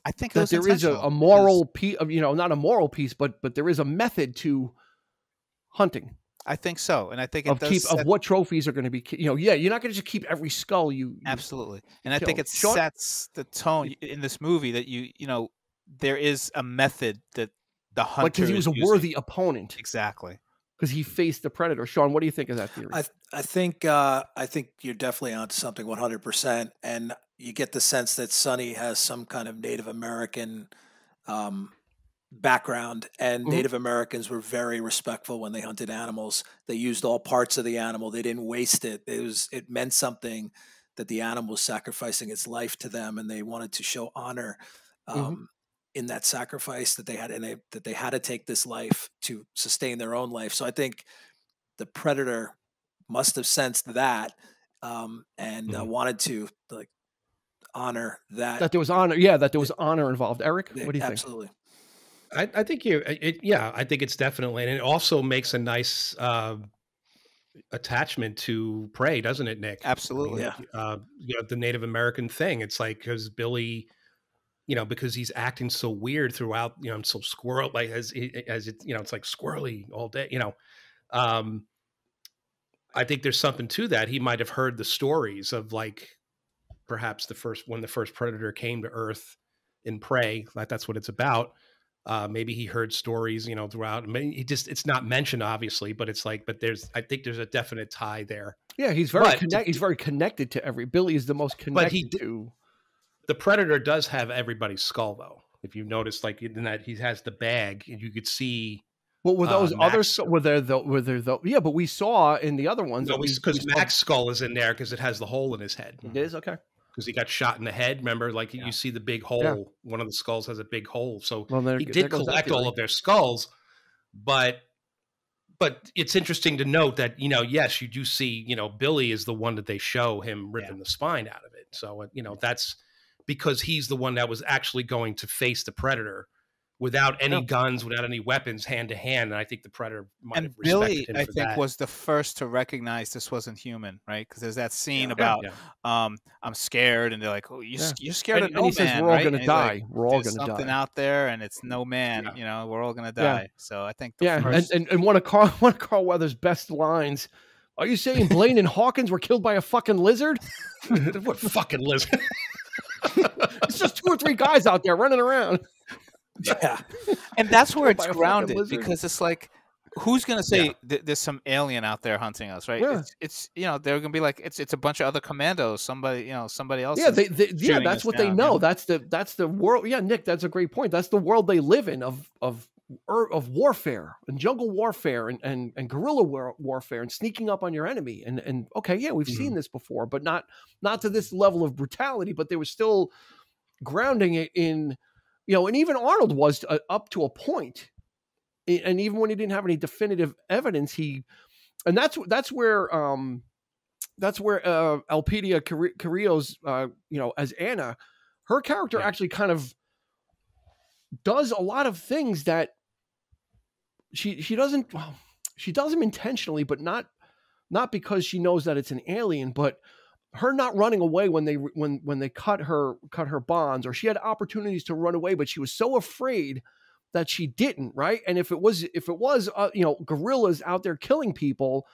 I think that there is a moral piece of not a moral piece, but there is a method to hunting. I think so, and I think of what trophies are going to be. You're not going to just keep every skull you absolutely, and I think it sets the tone in this movie that there is a method that the hunter because he was a worthy opponent, exactly, because he faced the predator. Sean, what do you think of that theory? I think you're definitely onto something 100%, and you get the sense that Sonny has some kind of Native American background, and Native Americans were very respectful when they hunted animals. They used all parts of the animal. They didn't waste it. It meant something that the animal was sacrificing its life to them, and they wanted to show honor in that sacrifice that they had, and that they had to take this life to sustain their own life. So I think the predator must have sensed that and wanted to honor that. That there was honor. Yeah, that there was honor involved. Eric, what do you think? Absolutely. I think I think it's definitely, and it also makes a nice attachment to Prey, doesn't it, Nick? Absolutely. The Native American thing. It's like, because Billy, because he's acting so weird throughout, so squirrel, like as it, it's like squirrely all day, I think there's something to that. He might have heard the stories of perhaps when the first predator came to Earth in Prey, that's what it's about. Maybe he heard stories, throughout. I mean, it's not mentioned, obviously, but it's I think there's a definite tie there. Yeah, he's very connected to Billy is the most connected to. The predator does have everybody's skull, though. If you notice, in that he has the bag, and you could see. Well, were those others? Were there though? Yeah, but we saw in the other ones. No, because Mac's skull is in there because it has the hole in his head. It is okay. because he got shot in the head. Remember, like you see the big hole. Yeah. One of the skulls has a big hole. So Well, he did collect all of their skulls, but it's interesting to note that, yes, you do see, Billy is the one that they show him ripping the spine out of it. So, that's because he's the one that was actually going to face the Predator without any guns, without any weapons, hand to hand. And I think the Predator might have respected him for that. Was the first to recognize this wasn't human, right? Because there's that scene about, I'm scared, and they're like, "Oh, you're scared of no man." And he says, "We're all going to die. We're all going to die. Something out there, and it's no man. We're all going to die." So I think first... and one of Carl Weathers' best lines. Are you saying Blaine and Hawkins were killed by a fucking lizard? What fucking lizard? It's just 2 or 3 guys out there running around. Yeah, and that's where it's grounded, because it's like, who's gonna say there's some alien out there hunting us, right? Yeah. It's they're gonna be like, it's a bunch of other commandos, somebody else. Yeah, that's what they know. That's the world. Yeah, Nick, that's a great point. That's the world they live in of warfare and jungle warfare and guerrilla warfare and sneaking up on your enemy. And okay, yeah, we've seen this before, but not to this level of brutality. But they were still grounding it in. And even Arnold was up to a point, and even when he didn't have any definitive evidence, that's where Elpidia Carrillo's, as Anna, her character actually kind of does a lot of things that she doesn't. Well, she does them intentionally, but not because she knows that it's an alien, but her not running away when they cut her bonds, or she had opportunities to run away, but she was so afraid that she didn't, right? And if it was guerrillas out there killing people,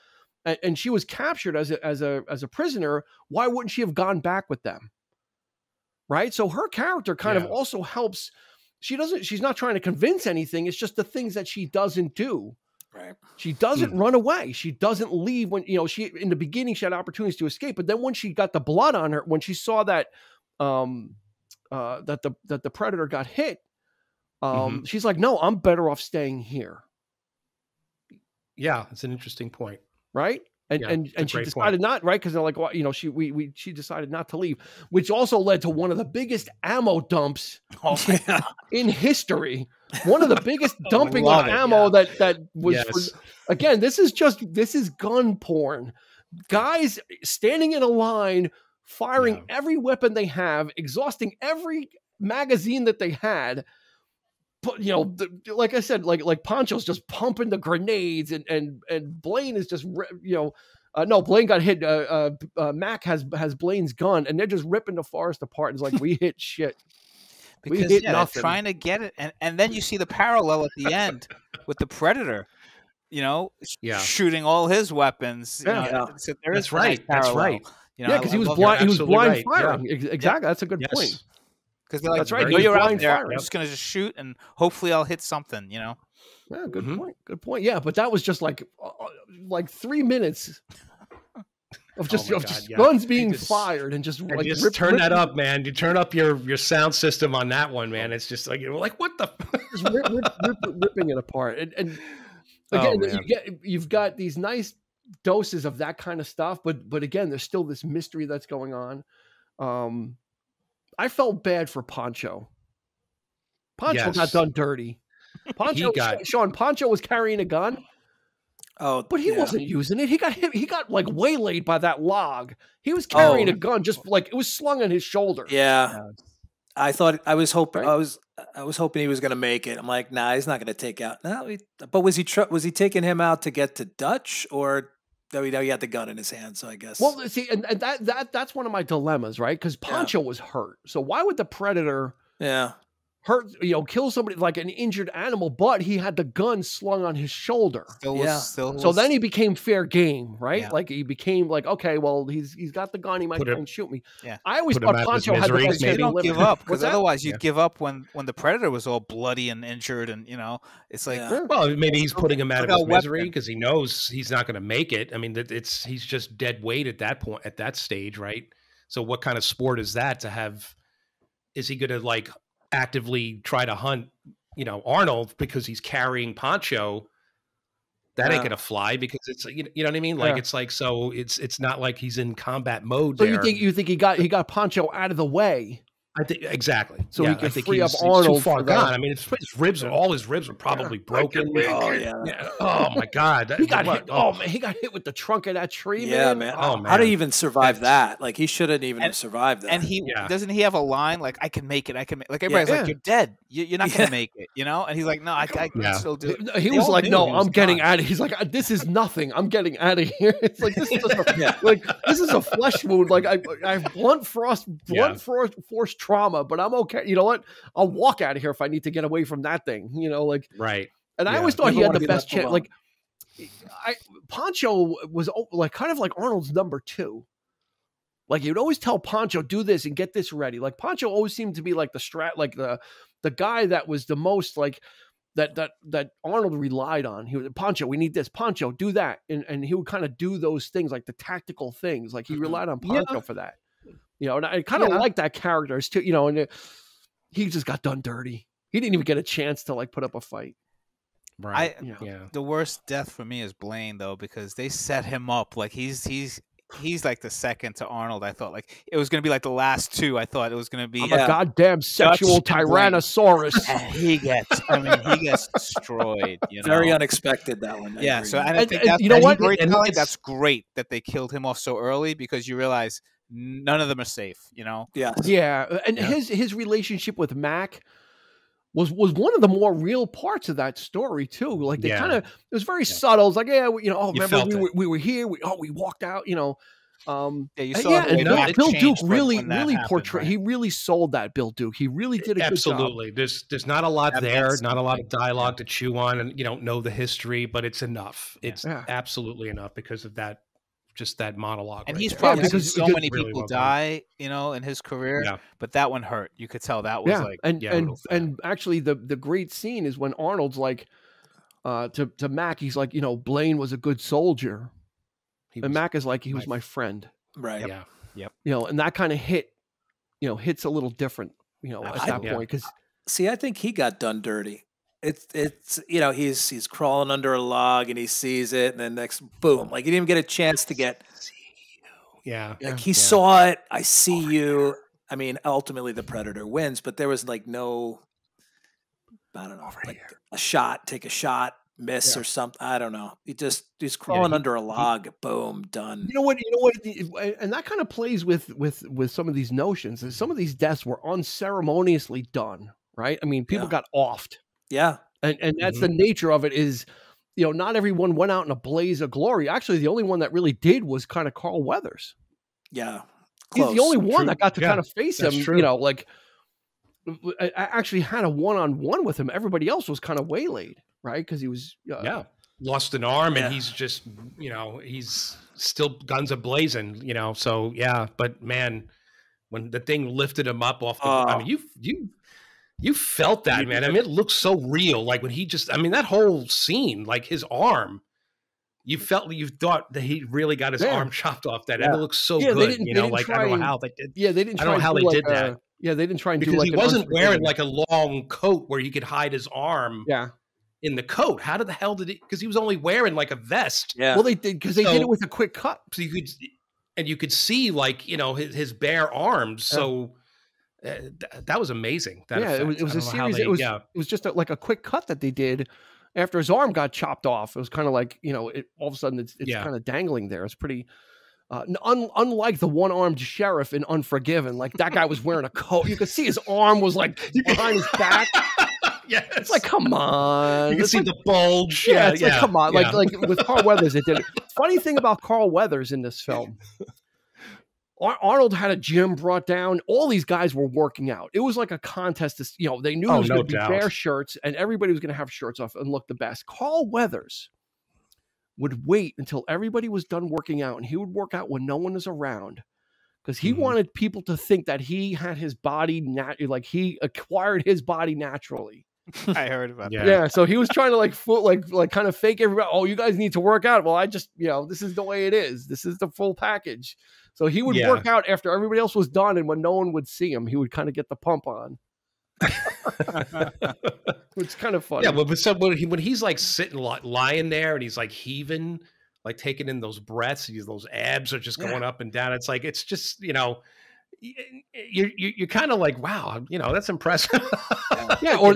and she was captured as a prisoner, why wouldn't she have gone back with them? Right? So her character kind of also helps. She's not trying to convince anything. It's just the things that she doesn't do. Right. She doesn't run away. She doesn't leave when, she, in the beginning, she had opportunities to escape, but then when she got the blood on her, when she saw that, that the Predator got hit, she's like, no, I'm better off staying here. Yeah. It's an interesting point. Right. And she decided not, right. Cause they're like, well, she decided not to leave, which also led to one of the biggest ammo dumps in history. One of the biggest dumping of ammo that was, again, this is gun porn. Guys standing in a line, firing every weapon they have, exhausting every magazine that they had. But, like I said, like Pancho's just pumping the grenades, and Blaine is just, no, Blaine got hit. Mac has Blaine's gun, and they're just ripping the forest apart. It's like, we hit shit. Because they're trying to get it, and then you see the parallel at the end with the Predator, shooting all his weapons. So there is right. That's right. Because he was blind. He was blind firing. Yeah. Exactly. That's a good point. Because they're like, that's right. You're out there. I'm just going to just shoot, and hopefully I'll hit something. Yeah, good point. Good point. Yeah, but that was just like 3 minutes of just guns being fired, and just turn that up, man. You turn up your sound system on that one, man. It's just like what the just ripping it apart. And again, you've got these nice doses of that kind of stuff, but again, there's still this mystery that's going on. I felt bad for Pancho. Pancho got done dirty. Pancho was carrying a gun. Oh, but he wasn't using it. He got hit. He got waylaid by that log. He was carrying a gun, just it was slung on his shoulder. Yeah. I was hoping he was going to make it. I'm like, nah, he's not going to take out. No, but was he taking him out to get to Dutch, or he had the gun in his hand? So I guess. Well, see, and that's one of my dilemmas, right? Because Pancho was hurt. So why would the Predator? Hurt, kill somebody like an injured animal, but he had the gun slung on his shoulder. So then he became fair game, right? Like he became like, okay, well, he's got the gun, he might try and shoot me. Yeah. I always thought Pancho had the best. You don't give up, because otherwise you'd give up when the Predator was all bloody and injured, and it's like, well, maybe he's putting him out of his misery because he knows he's not going to make it. I mean, he's just dead weight at that point, at that stage, right? So what kind of sport is that to have? Is he going to actively try to hunt, Arnold, because he's carrying Pancho, That ain't gonna fly because it's you know what I mean. Like it's like it's not like he's in combat mode. So there. you think he got Pancho out of the way? I think exactly. So he could free up he's Arnold. Too far gone. I mean, his ribs, all his ribs are probably broken. Oh my God! He got hit. Oh man, he got hit with the trunk of that tree. Yeah, man. Oh man, how did he even survive that? Like he shouldn't even have survived that. And he doesn't he have a line like, "I can make it. I can make." Like everybody's like, "You're dead. You're not gonna make it." You know? And he's like, "No, I can still do it." He was like, "No, I'm getting out of." He's like, "This is nothing. I'm getting out of here." It's like this is just like this is a flesh wound. Like I have blunt force trauma, but I'm okay. You know what? I'll walk out of here if I need to get away from that thing. You know, like right. And I always thought he had the best chance. Like Pancho was like kind of like Arnold's number 2. Like you'd always tell Pancho, do this and get this ready. Like Pancho always seemed to be like the guy that was the most like that Arnold relied on. He was Pancho, we need this. Pancho, do that. And he would kind of do those things, like the tactical things. Like he relied on Pancho for that. You know, and I kind of like that character too, you know, and he just got done dirty. He didn't even get a chance to like put up a fight. Right. The worst death for me is Blaine though, because they set him up like he's like the second to Arnold. I thought like it was going to be like the last 2. I thought it was going to be a goddamn sexual Tyrannosaurus. And he gets destroyed. You know? Very unexpected that one. Yeah. So I think that's, you know what? That's great that they killed him off so early because you realize none of them are safe. You know. Yeah. Yeah. And his relationship with Mac was one of the more real parts of that story too. Like they kind of, it was very subtle. It's like, remember we were here. We walked out, you know. You saw and Bill Duke really portrayed. Right? He really sold that. Bill Duke. He really did a good job. There's not a lot there, not a lot of dialogue to chew on, and you don't know the history, but it's enough. It's absolutely enough because of that. Just that monologue, and he's probably seen so many people die, you know, in his career. Yeah. But that one hurt. You could tell that was like, and actually, the great scene is when Arnold's like, to Mac, he's like, you know, Blaine was a good soldier, and Mac is like, he was my friend, right? Yeah, yep. You know, and that kind of hits a little different, you know, at that point. Because see, I think he got done dirty. It's you know, he's crawling under a log and he sees it, and then next boom, like he didn't even get a chance to get. Like he saw it. I see you. I mean, ultimately the predator wins, but there was like no, I don't know, like a shot, take a shot, miss or something. I don't know. He's crawling under a log. Boom, done. You know what? And that kind of plays with some of these notions. Some of these deaths were unceremoniously done, right? I mean, people got offed. Yeah. And that's the nature of it is, you know, not everyone went out in a blaze of glory. Actually, the only one that really did was kind of Carl Weathers. Yeah. Close. He's the only one that got to kind of face him, you know, like I actually had a one-on-one with him. Everybody else was kind of waylaid, right? Because he was lost an arm and he's just, you know, he's still guns a-blazing, you know. So, but man, when the thing lifted him up off the I mean, you felt that, man. I mean, it looks so real. Like when he just, I mean, that whole scene, like his arm, you thought that he really got his arm chopped off. That and it looks so good. You know, like I don't know how they did. Yeah, they didn't. I don't know how they did that. Yeah, they didn't try and because do like he wasn't wearing like a long coat where he could hide his arm. Yeah. In the coat, how did the hell did he? Because he was only wearing like a vest. Yeah. Well, they did because they did it with a quick cut, so you could see like, you know, his bare arms. So. That was amazing. It was a series. It was just like a quick cut that they did after his arm got chopped off. It was kind of like, you know, all of a sudden it's kind of dangling there. It's pretty, unlike the one-armed sheriff in Unforgiven. Like that guy was wearing a coat. You could see his arm was like behind his back. Yes. It's like, come on. You can see the bulge. Like, come on. Like with Carl Weathers, it did it. Funny thing about Carl Weathers in this film. Arnold had a gym brought down. All these guys were working out. It was like a contest. You know, they knew there was going to be bare shirts and everybody was going to have shirts off and look the best. Carl Weathers would wait until everybody was done working out and he would work out when no one is around because he wanted people to think that he had his body, like he acquired his body naturally. I heard about that. Yeah, so he was trying to like kind of fake everybody. Oh, you guys need to work out. Well, I just, you know, this is the way it is. This is the full package. So he would work out after everybody else was done, and when no one would see him, he would kind of get the pump on. It's kind of funny. Yeah, but so when he's like sitting lying there and he's like heaving, like taking in those breaths, those abs are just going up and down. It's like it's just you're kind of like, wow, that's impressive. Yeah, or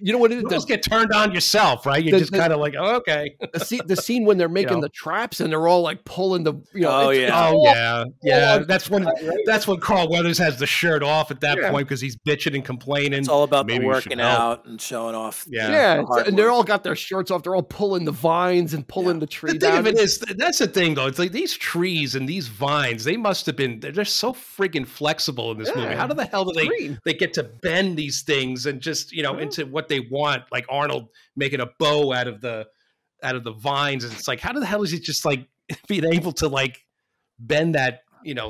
you know what? You almost get turned on yourself, right? You're just kind of like, oh, okay. The scene when they're making the traps and they're all like pulling the, That's when Carl Weathers has the shirt off at that point because he's bitching and complaining. It's all about the working out and showing off. And they're all got their shirts off. They're all pulling the vines and pulling the tree down. The thing of it is, that's the thing though. It's like these trees and these vines, they must have been. They're so friggin' flexible in this movie. How the hell do they get to bend these things and just into what they want? Like Arnold making a bow out of the vines, and it's like, how the hell is he just like being able to like bend that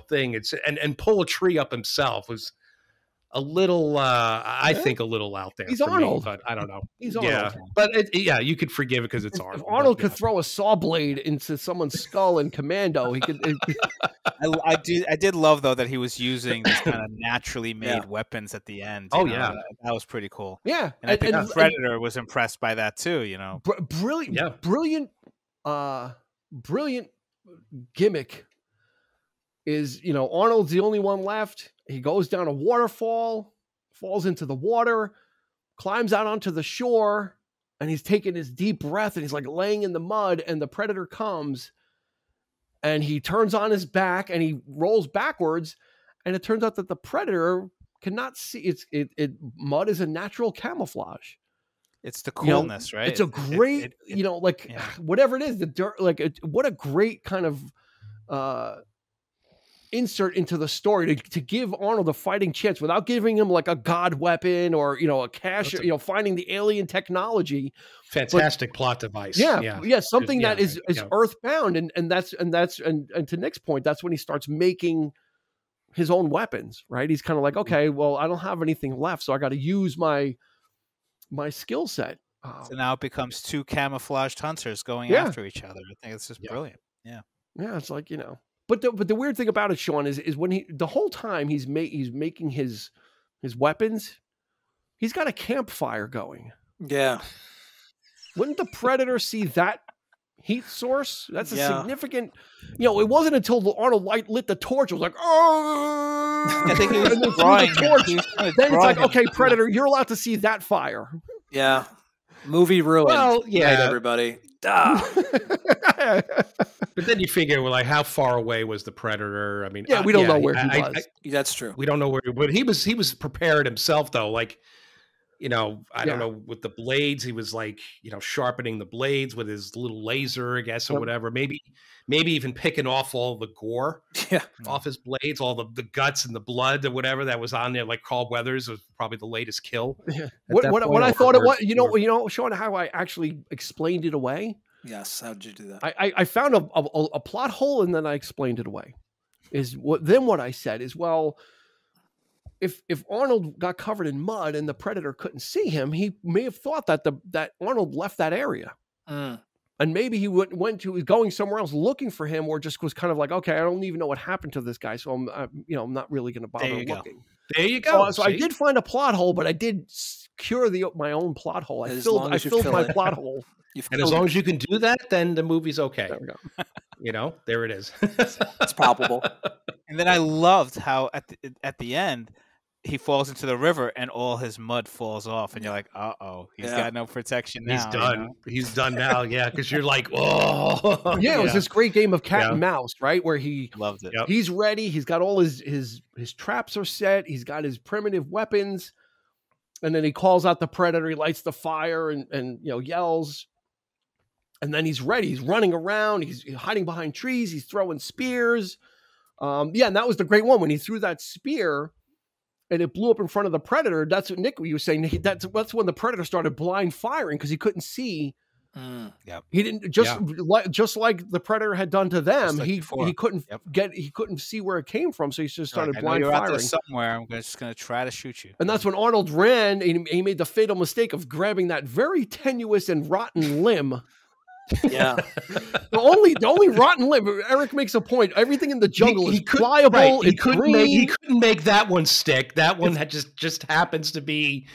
thing? It's and pull a tree up himself was a little, I think, a little out there. He's Arnold, but I don't know. He's Arnold. But you could forgive it because it's Arnold. If Arnold could throw a saw blade into someone's skull in Commando, he could. I did love though that he was using this kind of naturally made weapons at the end. That was pretty cool. Yeah, and I think the Predator was impressed by that too. Brilliant gimmick. Is Arnold's the only one left. He goes down a waterfall, falls into the water, climbs out onto the shore, and he's taking his deep breath and he's like laying in the mud, and the Predator comes and he turns on his back and he rolls backwards, and it turns out that the Predator cannot see. Mud is a natural camouflage. It's the coolness, right? It's a great, whatever it is, the dirt, what a great kind of insert into the story to give Arnold a fighting chance without giving him like a god weapon or a cache, finding the alien technology. Fantastic plot device. Something that is earthbound, and that's to Nick's point, that's when he starts making his own weapons, right? He's kind of like, okay, well, I don't have anything left, so I got to use my skill set. So now it becomes two camouflaged hunters going after each other. I think it's just brilliant. Yeah, it's like But the weird thing about it, Sean, is when the whole time he's making his weapons, he's got a campfire going. Yeah. Wouldn't the Predator see that heat source? That's a significant. It wasn't until Arnold lit the torch. It was like, oh, I think he was drawing the torch. Then it's like, okay, Predator, you're allowed to see that fire. Yeah. Movie ruined. Well, right, everybody. But then you figure, well, like, how far away was the Predator? I mean, we don't know where he was. That's true. We don't know where, but he was prepared himself, though. Like, I don't know, with the blades, he was like, sharpening the blades with his little laser, I guess, or whatever. Maybe even picking off all the gore off his blades, all the guts and the blood or whatever that was on there. Like Carl Weathers was probably the latest kill. Yeah. What I thought it was, Sean, how I actually explained it away. Yes, how did you do that? I found a plot hole and then I explained it away. What I said is, well, if Arnold got covered in mud and the Predator couldn't see him, he may have thought that Arnold left that area. And maybe he was going somewhere else looking for him, or just was kind of like, okay, I don't even know what happened to this guy, so I'm not really going to bother looking. There you go. So I did find a plot hole, but I did cure my own plot hole. I filled my plot hole. And as long as you can do that, then the movie's okay. There we go. There it is. It's palpable. And then I loved how at the end he falls into the river and all his mud falls off, and you're like, he's got no protection now. He's done. He's done now, because you're like, oh. Yeah, it was this great game of cat and mouse, right? Where he loved it. Yep. He's ready. He's got all his traps are set. He's got his primitive weapons. And then he calls out the Predator. He lights the fire and yells. And then he's ready. He's running around. He's hiding behind trees. He's throwing spears. And that was the great one when he threw that spear and it blew up in front of the Predator. That's what Nick, you were saying. That's when the Predator started blind firing because he couldn't see. He didn't just like the Predator had done to them. Like he couldn't he couldn't see where it came from, so he just started blind firing. Out there somewhere. I'm just going to try to shoot you. And that's when Arnold ran. And he made the fatal mistake of grabbing that very tenuous and rotten limb Yeah. The only rotten limb. Eric makes a point. Everything in the jungle is pliable. Right. He it's couldn't green. make, he couldn't make that one stick. That one had just happens to be,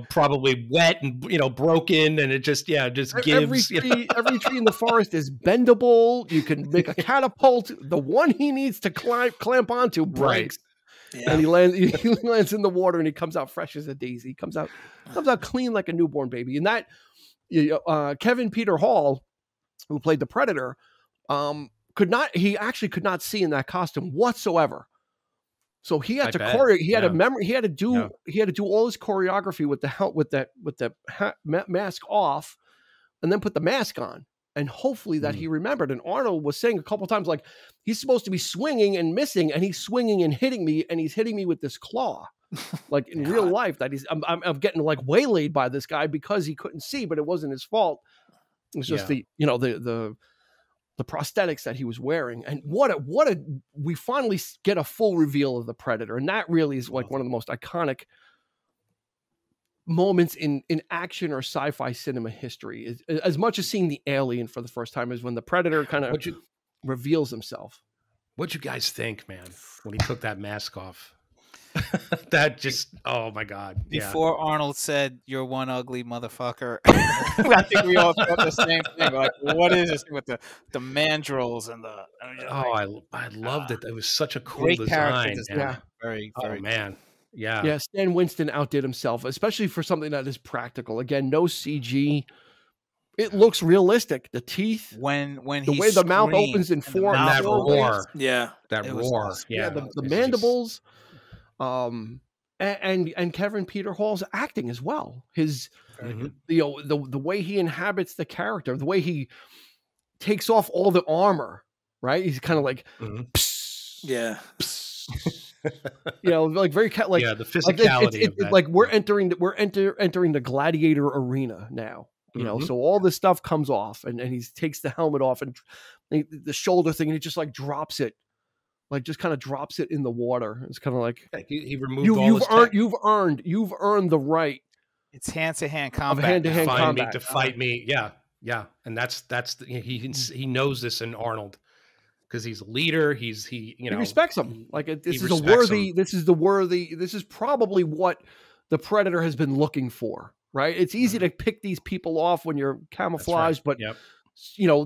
probably wet and broken, and it just gives. Every tree in the forest is bendable. You can make a catapult. The one he needs to clamp onto breaks. Yeah. And he lands in the water, and he comes out fresh as a daisy. He comes out clean like a newborn baby. And that Kevin Peter Hall, who played the Predator, could not see in that costume whatsoever. So he had he had to do all his choreography with the mask off, and then put the mask on. And hopefully that he remembered. And Arnold was saying a couple times, like, he's supposed to be swinging and missing, and he's swinging and hitting me, and he's hitting me with this claw. Like in real life, that I'm getting like waylaid by this guy because he couldn't see, but it wasn't his fault. It was just the prosthetics that he was wearing. And we finally get a full reveal of the Predator. And that really is like one of the most iconic moments in action or sci-fi cinema history, as much as seeing the alien for the first time, is when the Predator kind of reveals himself. What'd you guys think, man, when he took that mask off? That just, oh my God. Before Arnold said, "You're one ugly motherfucker," I think we all thought the same thing. Like, what is this with the mandrels and the? I loved it. It was such a cool great design. Yeah, very. Oh man. Yeah. Yeah, Stan Winston outdid himself, especially for something that is practical. Again, no CG. It looks realistic. The teeth, when the way the mouth opens in four, and that roar. Yeah, that roar. Awesome. Yeah, the mandibles. And Kevin Peter Hall's acting as well. His the way he inhabits the character, the way he takes off all the armor, right? He's kind of like, like very the physicality of that. Like we're entering the gladiator arena now. So all this stuff comes off, and he takes the helmet off and the shoulder thing, and he just like drops it. Like just kind of drops it in the water. It's kind of like he removed you've earned the right. It's hand-to-hand combat. Hand-to-hand combat to fight me. Yeah. And that's he knows this in Arnold, because he's a leader. He respects him. Like this is probably what the Predator has been looking for, right? It's easy to pick these people off when you're camouflaged, but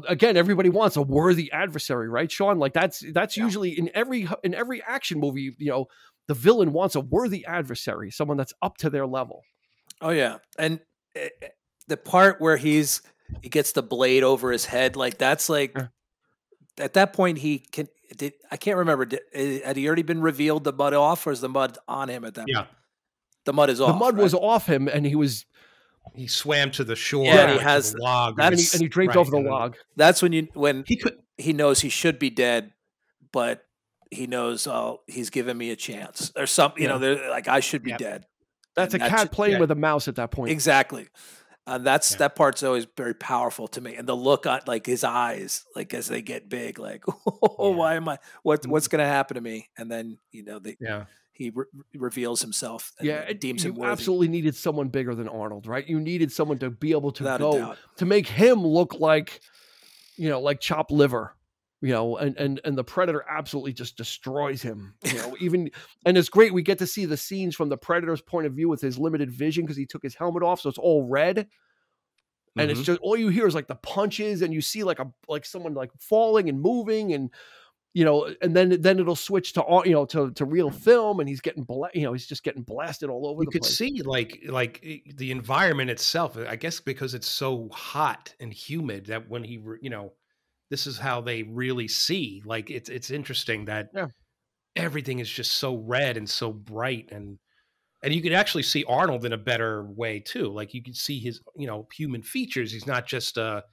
again, everybody wants a worthy adversary, right, Sean? Like that's usually in every action movie, the villain wants a worthy adversary, someone that's up to their level. Oh yeah. And the part where he gets the blade over his head, like that's like at that point I can't remember, had he already been revealed the mud off, or is the mud on him at that point? The mud is off. The mud was off him, and he swam to the shore. Yeah, he has the log, and he draped over the log. That's when he knows he should be dead, but he knows he's given me a chance or something. They're like, I should be dead. That's a cat playing with a mouse at that point. Exactly. That part's always very powerful to me, and the look on like his eyes, like as they get big, like why am I? What's going to happen to me? And then he reveals himself. And deems him worthy. Absolutely needed someone bigger than Arnold, right? You needed someone to be able to to make him look like, like chopped liver, and the Predator absolutely just destroys him, and it's great. We get to see the scenes from the Predator's point of view with his limited vision, because he took his helmet off. So it's all red. And it's just, all you hear is like the punches, and you see like someone like falling and moving, and and then it'll switch to to real film, and he's getting he's just getting blasted all over the place. You could see like the environment itself, I guess, because it's so hot and humid, that when he this is how they really see. Like it's interesting that everything is just so red and so bright, and you could actually see Arnold in a better way too. Like you could see his human features. He's not just a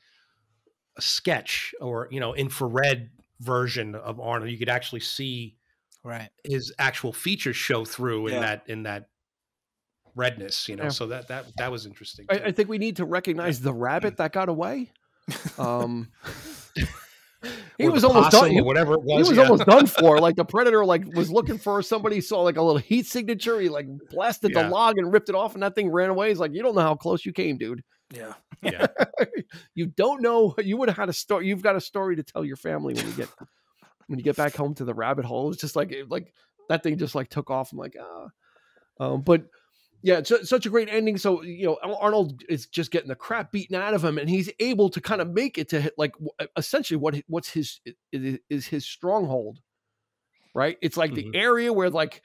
sketch or infrared version of Arnold. You could actually see his actual features show through in that redness, so that was interesting. I think we need to recognize the rabbit that got away. He was almost done. or whatever it was. He was almost done for. Like the Predator, like was looking for somebody, saw like a little heat signature. He like blasted the log and ripped it off, and that thing ran away. He's like, you don't know how close you came, dude. Yeah. Yeah. You don't know. You would have had a story. You've got a story to tell your family when you get back home to the rabbit hole. It's just like that thing just like took off. I'm like, but yeah, it's such a great ending. So, you know, Arnold is just getting the crap beaten out of him, and he's able to kind of make it to hit, like essentially what's his stronghold, right? It's like the area where, like,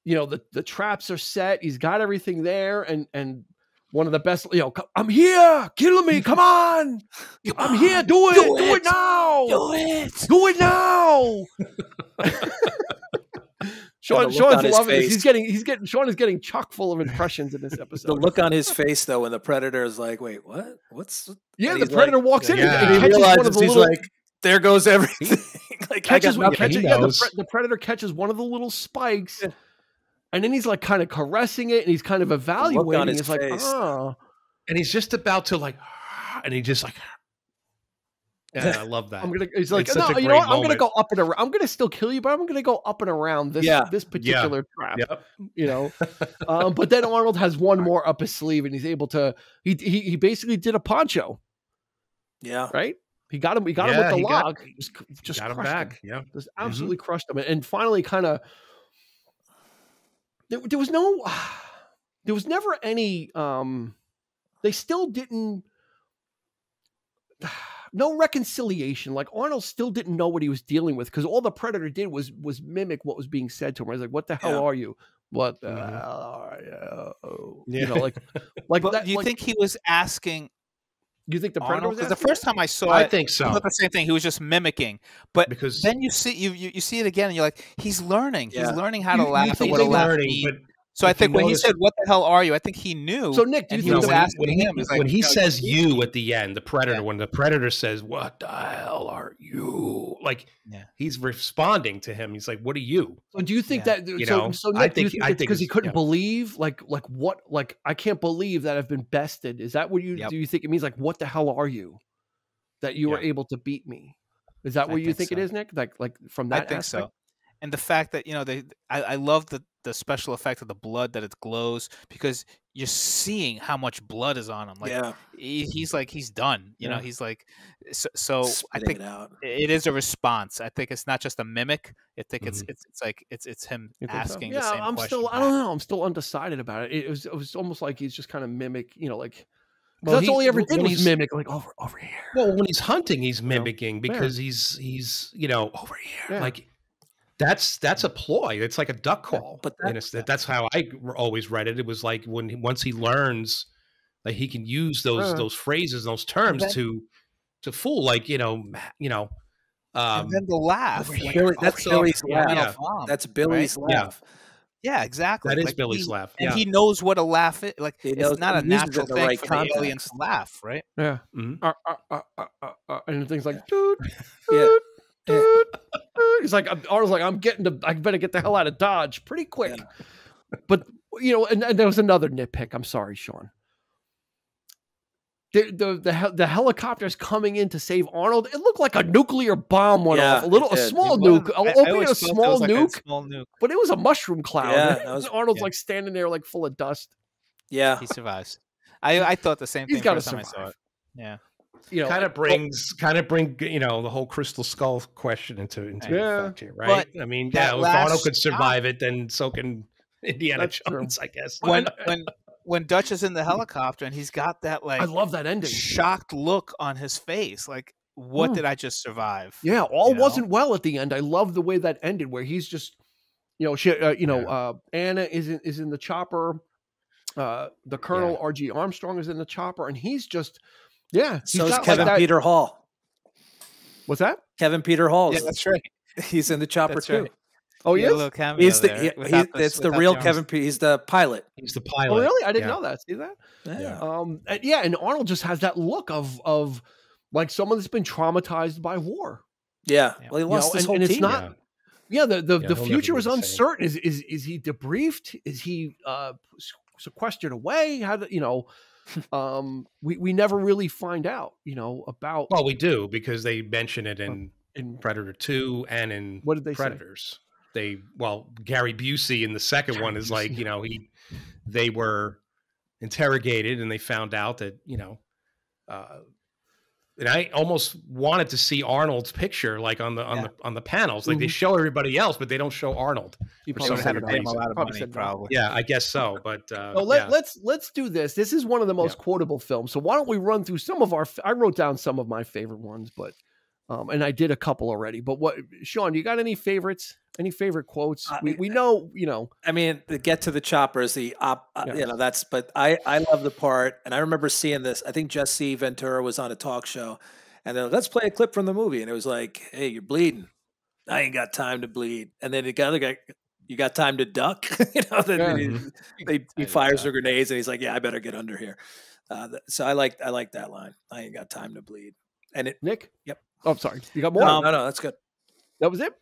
you know, the traps are set. He's got everything there, and one of the best, you know, I'm here, kill me, come on, I'm here, do it now, do it now. Sean's loving this. Sean is getting chock full of impressions in this episode. The look on his face, though, when the Predator is like, "Wait, what? What's?" Yeah, the Predator walks in and he realizes he's like, "There goes everything." Like, the Predator catches one of the little spikes, and then he's like kind of caressing it, and he's kind of evaluating. He's like, "Oh," and he's just about to like, and he just like. Yeah, I love that. He's like, no, you know what? I'm gonna go up and around. I'm gonna still kill you, but I'm gonna go up and around this particular trap. Yep. You know, but then Arnold has one more up his sleeve, and he's able to. He basically did a poncho. Yeah. Right. He got him. He got him with the log. Just got him back. Yeah. Just absolutely crushed him, and finally, kind of. There was never any. They still didn't. No reconciliation. Like Arnold still didn't know what he was dealing with, because all the Predator did was mimic what was being said to him. I was like, "What the hell are you? What the hell are you?" You know, like that. Do you think he was asking? Do you think the Predator was asking? Because the first time I saw I think so. I thought the same thing. He was just mimicking, but because then you see it again, and you're like, he's learning. He's learning how to laugh and what a laugh means. So I think when he said, "What the hell are you?" I think he knew. So Nick, do you think when he says "you" at the end, the Predator, when the Predator says, "What the hell are you?" Like he's responding to him. He's like, "What are you?" So do you think that? So Nick, do you think it's because he couldn't believe, like what, like I can't believe that I've been bested. Is that what you do? You think it means like, what the hell are you? That you were able to beat me. Is that what you think it is, Nick? Like from that? I think so. And the fact that, you know, I love the special effect of the blood, that it glows, because you're seeing how much blood is on him. Like he's like, he's done, you know, he's like, so I think it is a response. I think it's not just a mimic. I think it's like, it's him asking the same question. I don't know. I'm still undecided about it. It was almost like he's just kind of mimic, you know, like, that's all he ever did was mimic, like over here. Well, when he's hunting, he's mimicking because he's, you know, over here. Like, that's a ploy. It's like a duck call. But that's how I always read it. It was like once he learns that he can use those phrases, those terms to fool, like you know. And then the laugh. That's Billy's laugh. That's Billy's laugh. Yeah, exactly. That is Billy's laugh. And he knows what a laugh is. Like, it's not a natural thing for the aliens to laugh, right? Yeah. And things like, dude. He's like, Arnold's like, I better get the hell out of Dodge pretty quick. Yeah. But, you know, and there was another nitpick. I'm sorry, Sean. The helicopter's coming in to save Arnold. It looked like a nuclear bomb went off. A small nuke. Albeit a small nuke. But it was a mushroom cloud. Yeah, Arnold's like standing there like full of dust. Yeah. He survives. I thought the same thing the first time I saw it. Yeah. You know, kind of bring you know the whole Crystal Skull question into effect here, right? But I mean, if Arnold could survive it, then so can Indiana Jones, I guess. When Dutch is in the helicopter and he's got that, like, I love that ending, shocked look on his face, like, what did I just survive? Yeah, all wasn't well at the end. I love the way that ended, where he's just, you know, Anna is in the chopper, the Colonel R.G. Armstrong is in the chopper, and he's just. Yeah, so is Kevin Peter Hall. What's that? Kevin Peter Hall. Yeah, that's right. He's in the chopper too. Right. Oh, he is. He's it's the real Kevin Peter. He's the pilot. He's the pilot. Oh, really? I didn't know that. See that? Yeah. And Arnold just has that look of like someone that's been traumatized by war. Yeah. Well, he lost his whole team. It's not. Yeah, the future is uncertain. Is he debriefed? Is he sequestered away? How do you know? We never really find out, you know, about. Well, we do because they mention it in In Predator 2 and in what did they Predators. Gary Busey in the second one is like, they were interrogated and they found out that, and I almost wanted to see Arnold's picture, like on the panels. Like they show everybody else, but they don't show Arnold. He They would have to pay him a lot of Probably money, said no. probably. Yeah, I guess so. But let's do this. This is one of the most quotable films. So why don't we run through some of I wrote down some of my favorite ones, but and I did a couple already. But Sean, you got any favorites? Any favorite quotes? We know, I mean, the get to the chopper is that's, but I love the part. And I remember seeing this. I think Jesse Ventura was on a talk show and they're like, let's play a clip from the movie. And it was like, hey, you're bleeding. I ain't got time to bleed. And then the other guy, you got time to duck? He fires the grenades and he's like, yeah, I better get under here. So I like that line. I ain't got time to bleed. And Nick? Yep. Oh, sorry. You got more? No, that's good. That was it?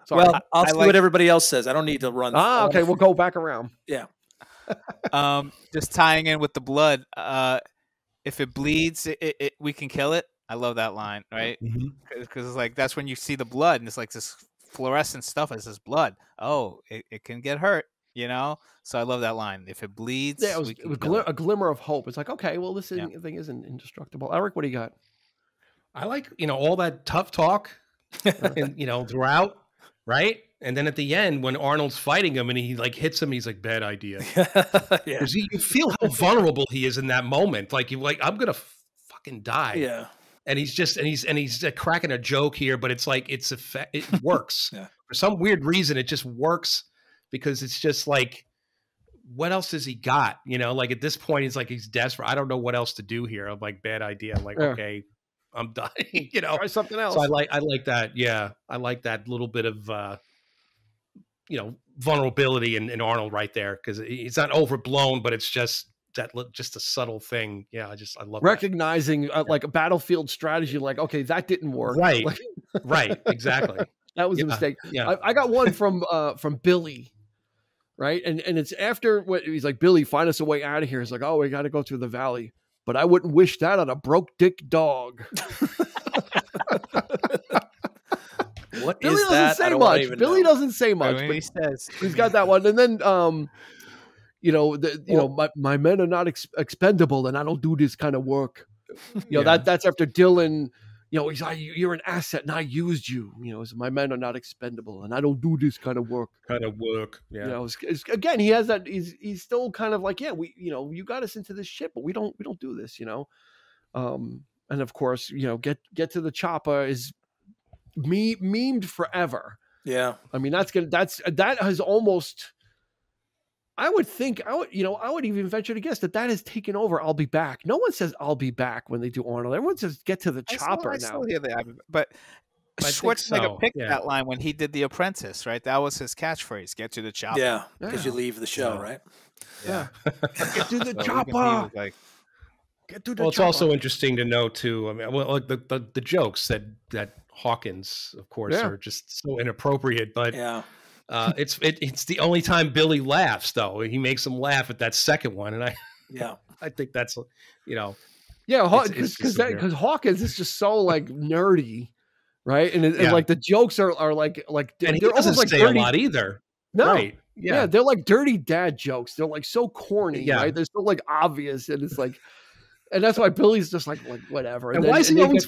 Sorry. Well, I'll see what everybody else says. I don't need to run. Okay. We'll go back around. Yeah. Just tying in with the blood. If it bleeds, we can kill it. I love that line, right? Because it's like that's when you see the blood, and it's like this fluorescent stuff. It says blood. Oh, it can get hurt, So I love that line. If it bleeds, it was a glimmer of hope. It's like, okay, well, this thing isn't indestructible. Eric, what do you got? I like all that tough talk, and throughout. Right. And then at the end, when Arnold's fighting him and he like hits him, he's like, bad idea. Because you feel how vulnerable he is in that moment. Like I'm going to fucking die. Yeah. And he's cracking a joke here, but it's like, it works. For some weird reason. It just works because it's just like, what else has he got? Like at this point, he's desperate. I don't know what else to do here. I'm like, bad idea. I'm like, okay. I'm dying, Try something else. So I like that. Yeah. I like that little bit of, vulnerability in Arnold right there. Cause it's not overblown, but it's just a subtle thing. Yeah. I love recognizing like a battlefield strategy. Like, okay, that didn't work. Right. Like, right. Exactly. That was a mistake. Yeah. I got one from Billy. Right. And it's after what he's like, Billy, find us a way out of here. He's like, oh, we got to go through the valley. But I wouldn't wish that on a broke dick dog. What Billy is that? Say much. Billy doesn't say much. But he says he's got that one. And then, my men are not expendable, and I don't do this kind of work. That's after Dylan. He's like, you're an asset, and I used you. So my men are not expendable, and I don't do this kind of work. Yeah. Again, he has that. He's still kind of like, you got us into this shit, but we don't do this. And of course, get to the chopper is memed forever. Yeah. I mean, that has almost. I would even venture to guess that has taken over. I'll be back. No one says I'll be back when they do Arnold. Everyone says get to the chopper now. But Schwarzenegger picked that line when he did The Apprentice, right? That was his catchphrase: "Get to the chopper." Yeah, because you leave the show, right? Yeah. Get to the chopper. Get to the chopper. It's also interesting to know too. I mean, like the jokes that Hawkins, of course, are just so inappropriate, but it's the only time Billy laughs, though. He makes him laugh at that second one, and I think that's because Hawkins is just so like nerdy, right? And like the jokes are like and they're he doesn't almost say like dirty, a lot either. No, right? Yeah, they're like dirty dad jokes. They're like so corny, right? They're so like obvious, and it's like. And that's why Billy's just like whatever. And why is he always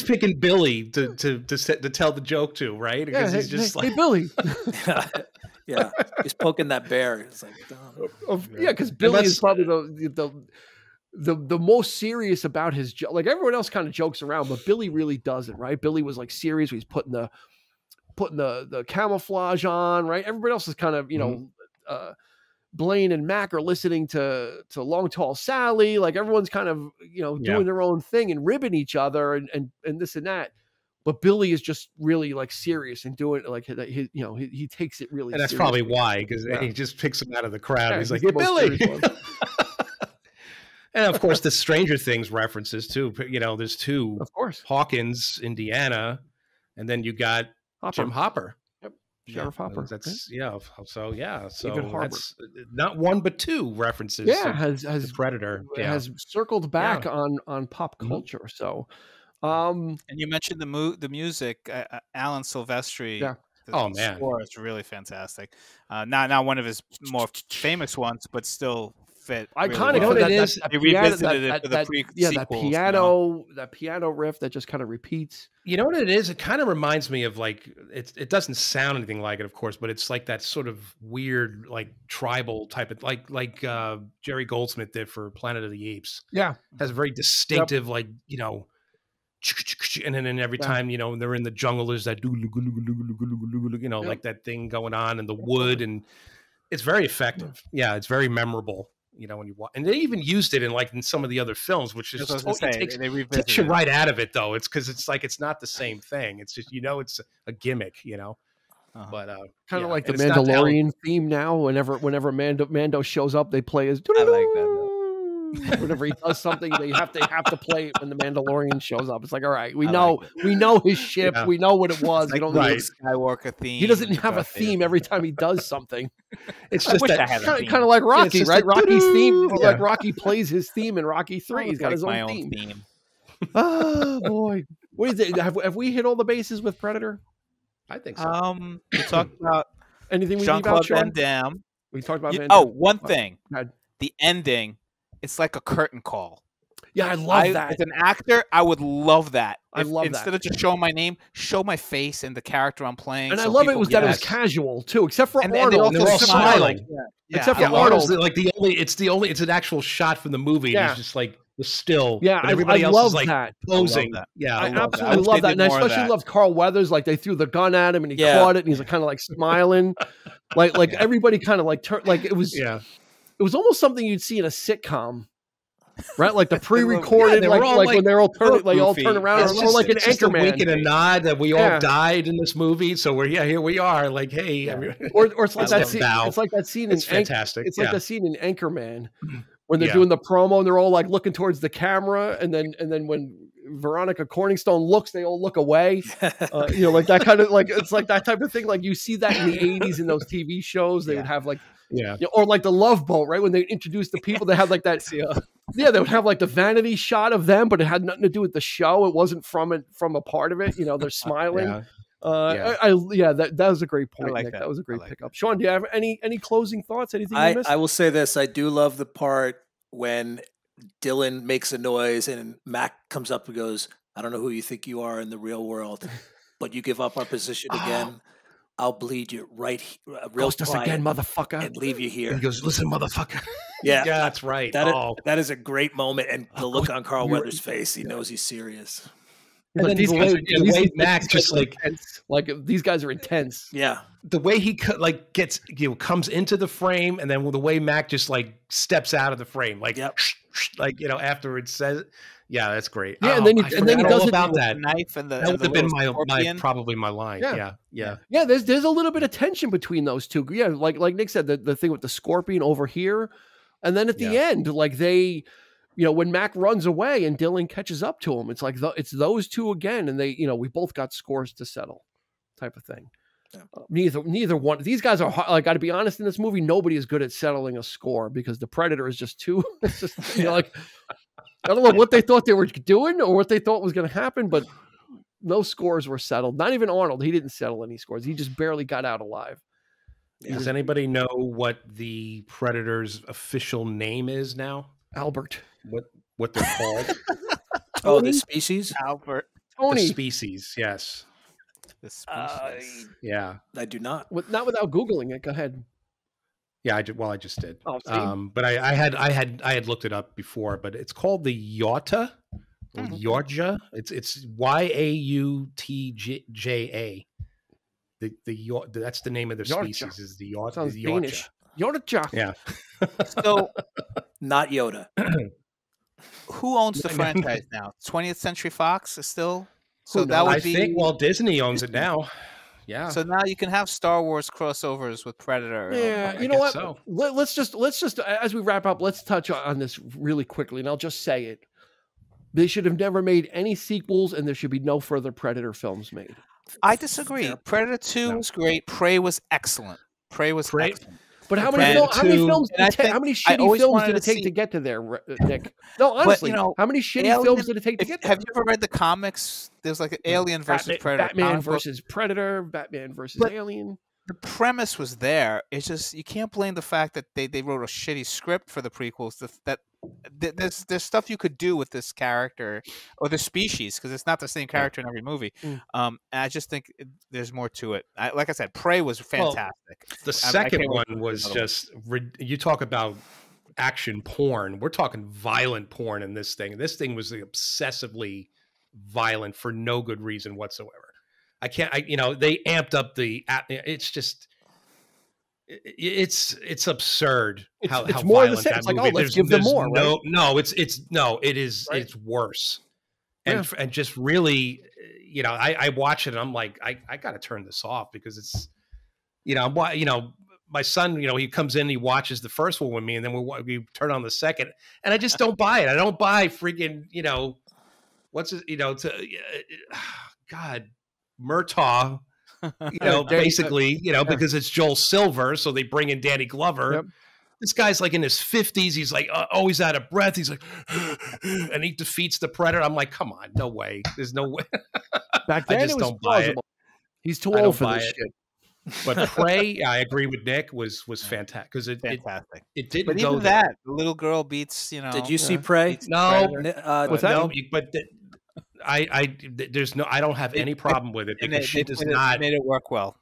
picking Billy to tell the joke to, right? Because he's just hey Billy. Yeah, he's poking that bear. It's like, because Billy is probably the most serious about his joke. Like everyone else kind of jokes around, but Billy really doesn't, right? Billy was like serious. He's putting the camouflage on, right? Everybody else is kind of Blaine and Mac are listening to Long Tall Sally. Like everyone's kind of, doing their own thing and ribbing each other and this and that. But Billy is just really like serious and doing like he takes it really. And that's seriously. probably why, because he just picks him out of the crowd. He's like, "Hey, Billy." And of course, the Stranger Things references too. There's two. Of course, Hawkins, Indiana, and then you got Jim Hopper. Sheriff Hopper. So that's not one but two references. Yeah, has Predator has circled back on pop culture. So, And you mentioned the music, Alan Silvestri. Yeah. The score is really fantastic. Not one of his more famous ones, but still fit. Iconic. Really well. What it is? They revisited it for the sequels. That piano riff that just kind of repeats. You know what it is? It kind of reminds me of like it doesn't sound anything like it, of course, but it's like that sort of weird, like tribal type of like Jerry Goldsmith did for Planet of the Apes. Yeah, it has a very distinctive, like and then every time they're in the jungle, there's that like that thing going on in the wood, and it's very effective. Yeah, it's very memorable. When you watch, and they even used it in some of the other films, which is takes you right out of it, though. It's because it's not the same thing. It's just it's a gimmick, But kind of like the Mandalorian theme now. Whenever Mando shows up, they play his. I like that. Whenever he does something, they have to play it when the Mandalorian shows up. It's like, all right, we know his ship, we know what it was. Like, don't need a Skywalker theme. He doesn't have a theme every time he does something. It's just kind of like Rocky, right? Rocky's theme, like Rocky plays his theme in Rocky 3. He's got his own theme. Oh boy, what do you think? Have we hit all the bases with Predator? I think so. We talked about anything we Jean-Claude Van Damme. We talked about Van Damme. One thing, the ending. It's like a curtain call. Yeah, I love that. As an actor, I would love that. Instead of just showing my name, show my face and the character I'm playing. And I love it that it was casual too, except for Arnold. They're all smiling. Except for Arnold, it's an actual shot from the movie. Yeah. It's just like the still. Yeah, everybody else is like that. posing. I absolutely love that. And I especially loved Carl Weathers. Like they threw the gun at him and he caught it, and he's kind of like smiling, like everybody kind of like turned. Like it was. Yeah. It was almost something you'd see in a sitcom, right? Like the pre-recorded, when they're all turn around, or like an Anchorman. A wink and a nod that we all died in this movie, so here we are. Like, hey, or it's like that scene. It's like that scene. It's fantastic. It's like the scene in Anchorman when they're doing the promo and they're all like looking towards the camera, and then when Veronica Corningstone looks, they all look away. Like that kind of it's like that type of thing. Like you see that in the 80s in those TV shows. They would have like. Yeah, or like the Love Boat, right? When they introduced the people, they had like that. They would have like the vanity shot of them, but it had nothing to do with the show. It wasn't from a part of it. They're smiling. That was a great point, Nick. That was a great pickup. Sean, do you have any closing thoughts? Anything you missed? I will say this: I do love the part when Dylan makes a noise and Mac comes up and goes, "I don't know who you think you are in the real world, but you give up our position again. I'll bleed you Ghost us again, motherfucker, and leave you here." And he goes, "Listen, motherfucker." Yeah, that's right. That is a great moment, and the look on Carl Weathers' face, he knows he's serious. And then the way Mac just like these guys are intense. Yeah, the way he gets comes into the frame, and then the way Mac just steps out of the frame, after it says. Yeah, that's great. Yeah, and then he does about that knife and that would have been probably my line. Yeah. There's a little bit of tension between those two. Yeah, like Nick said, the thing with the scorpion over here, and then at the end, like they, when Mac runs away and Dylan catches up to him, it's like it's those two again, and they, we both got scores to settle, type of thing. Yeah. Neither one. These guys are got to be honest. In this movie, nobody is good at settling a score because the Predator is just too. It's just I don't know what they thought they were doing or what they thought was going to happen, but no scores were settled. Not even Arnold. He didn't settle any scores. He just barely got out alive. Does anybody know what the Predator's official name is now? Albert. What they're called? The species? Albert. Tony. The species, yes. The species. I do not. Not without Googling it. Go ahead. Yeah, I just did. Oh, but I had looked it up before, but it's called the Yautja, or Yautja. It's Yautja. That's the name of their species. Is the Yautja? Sounds Danish. Yautja. Yeah. So, not Yoda. Who owns the franchise now? 20th Century Fox is still. So that would be. I think Walt Disney owns it now. Yeah. So now you can have Star Wars crossovers with Predator. Yeah, you know what? So. Let's just as we wrap up, let's touch on this really quickly, and I'll just say it. They should have never made any sequels, and there should be no further Predator films made. I disagree. Predator 2 was great. Prey was excellent. Excellent. But how And many films? and I think How many I shitty always films wanted did to it take see- to get to there, Nick? No, honestly, you know, how many shitty Alien- films did it take to get there? Have you ever read the comics? There's like an Alien versus Predator. Batman comic book. versus Predator, Batman versus But- Alien. The premise was there. It's just you can't blame the fact that they wrote a shitty script for the prequels. There's stuff you could do with this character or the species because it's not the same character in every movie. And I just think there's more to it. Like I said, Prey was fantastic. The second one was just you talk about action porn. We're talking violent porn in this thing. This thing was obsessively violent for no good reason whatsoever. They amped up it's just, it's absurd how more violent the same. that It's like, movie. oh, let's give them more. It's worse. And just really, I watch it and I'm like, I got to turn this off because it's, my son, he comes in, he watches the first one with me, and then we turn on the second, and I just don't buy it. I don't buy freaking, what's it, God, Murtaugh, basically, because it's Joel Silver, so they bring in Danny Glover. Yep. This guy's like in his 50s. He's like always out of breath. He's like, and he defeats the Predator. I'm like, come on, no way. There's no way. Back then, I just it was don't buy it. plausible. He's too old for this shit. But Prey, I agree with Nick, was fantastic because it didn't but go even there. that the little girl beats. Did you see Prey? No, what's that? No, but there's no. I don't have any problem with it because she does not made it work well.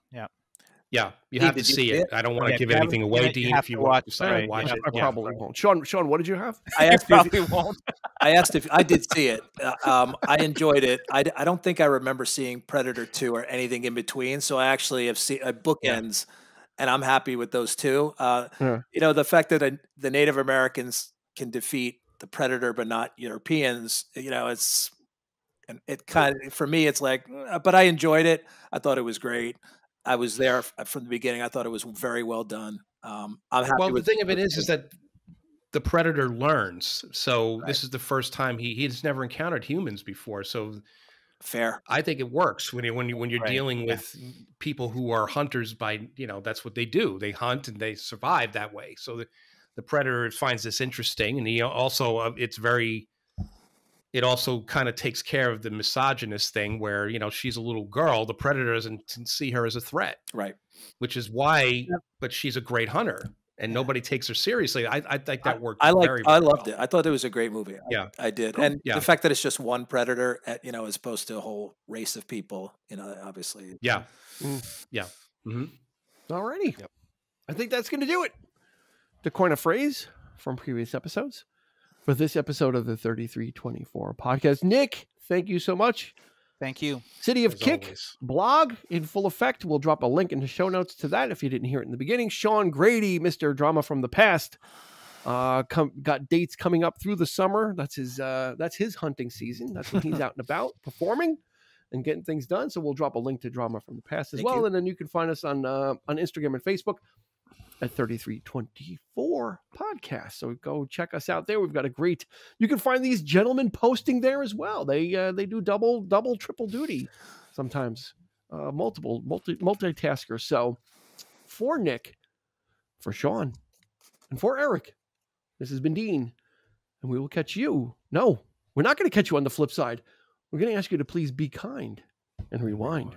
Yeah, you have to see it. I don't want to give anything away, Dean. If you want to watch it, I probably won't. Sean, what did you have? I asked probably won't. I asked if I did see it. I enjoyed it. I don't think I remember seeing Predator 2 or anything in between. So I actually have seen bookends, and I'm happy with those two. The fact that the Native Americans can defeat the Predator, but not Europeans. It kind of, for me, it's like, but I enjoyed it. I thought it was great. I was there from the beginning. I thought it was very well done. I'm happy. Well, the thing of it is that the Predator learns. So this is the first time he's never encountered humans before. So fair. I think it works when you're dealing with people who are hunters by, that's what they do. They hunt and they survive that way. So the Predator finds this interesting, and he also it also kind of takes care of the misogynist thing where, she's a little girl. The Predator doesn't see her as a threat. Right. Which is why, but she's a great hunter and nobody takes her seriously. I think that worked I very loved well. it. I thought it was a great movie. I did. Cool. And the fact that it's just one Predator, as opposed to a whole race of people, obviously. Yeah. Yeah. Mm-hmm. All righty. Yep. I think that's going to do it. To coin a phrase from previous episodes, for this episode of the 3324 podcast. Nick, thank you so much. Thank you. City of As Kick always. blog in full effect. We'll drop a link in the show notes to that if you didn't hear it in the beginning. Sean Grady, Mr. Drama from the Past, got dates coming up through the summer. That's his hunting season. That's when he's out and about performing and getting things done. So we'll drop a link to Drama from the Past as well. And then you can find us on Instagram and Facebook at 3324 podcast. So go check us out there. We've got you can find these gentlemen posting there as well. They do double, triple duty sometimes, multitaskers. So for Nick, for Sean, and for Eric, this has been Dean, and we will catch you. No, we're not going to catch you on the flip side. We're going to ask you to please be kind and rewind.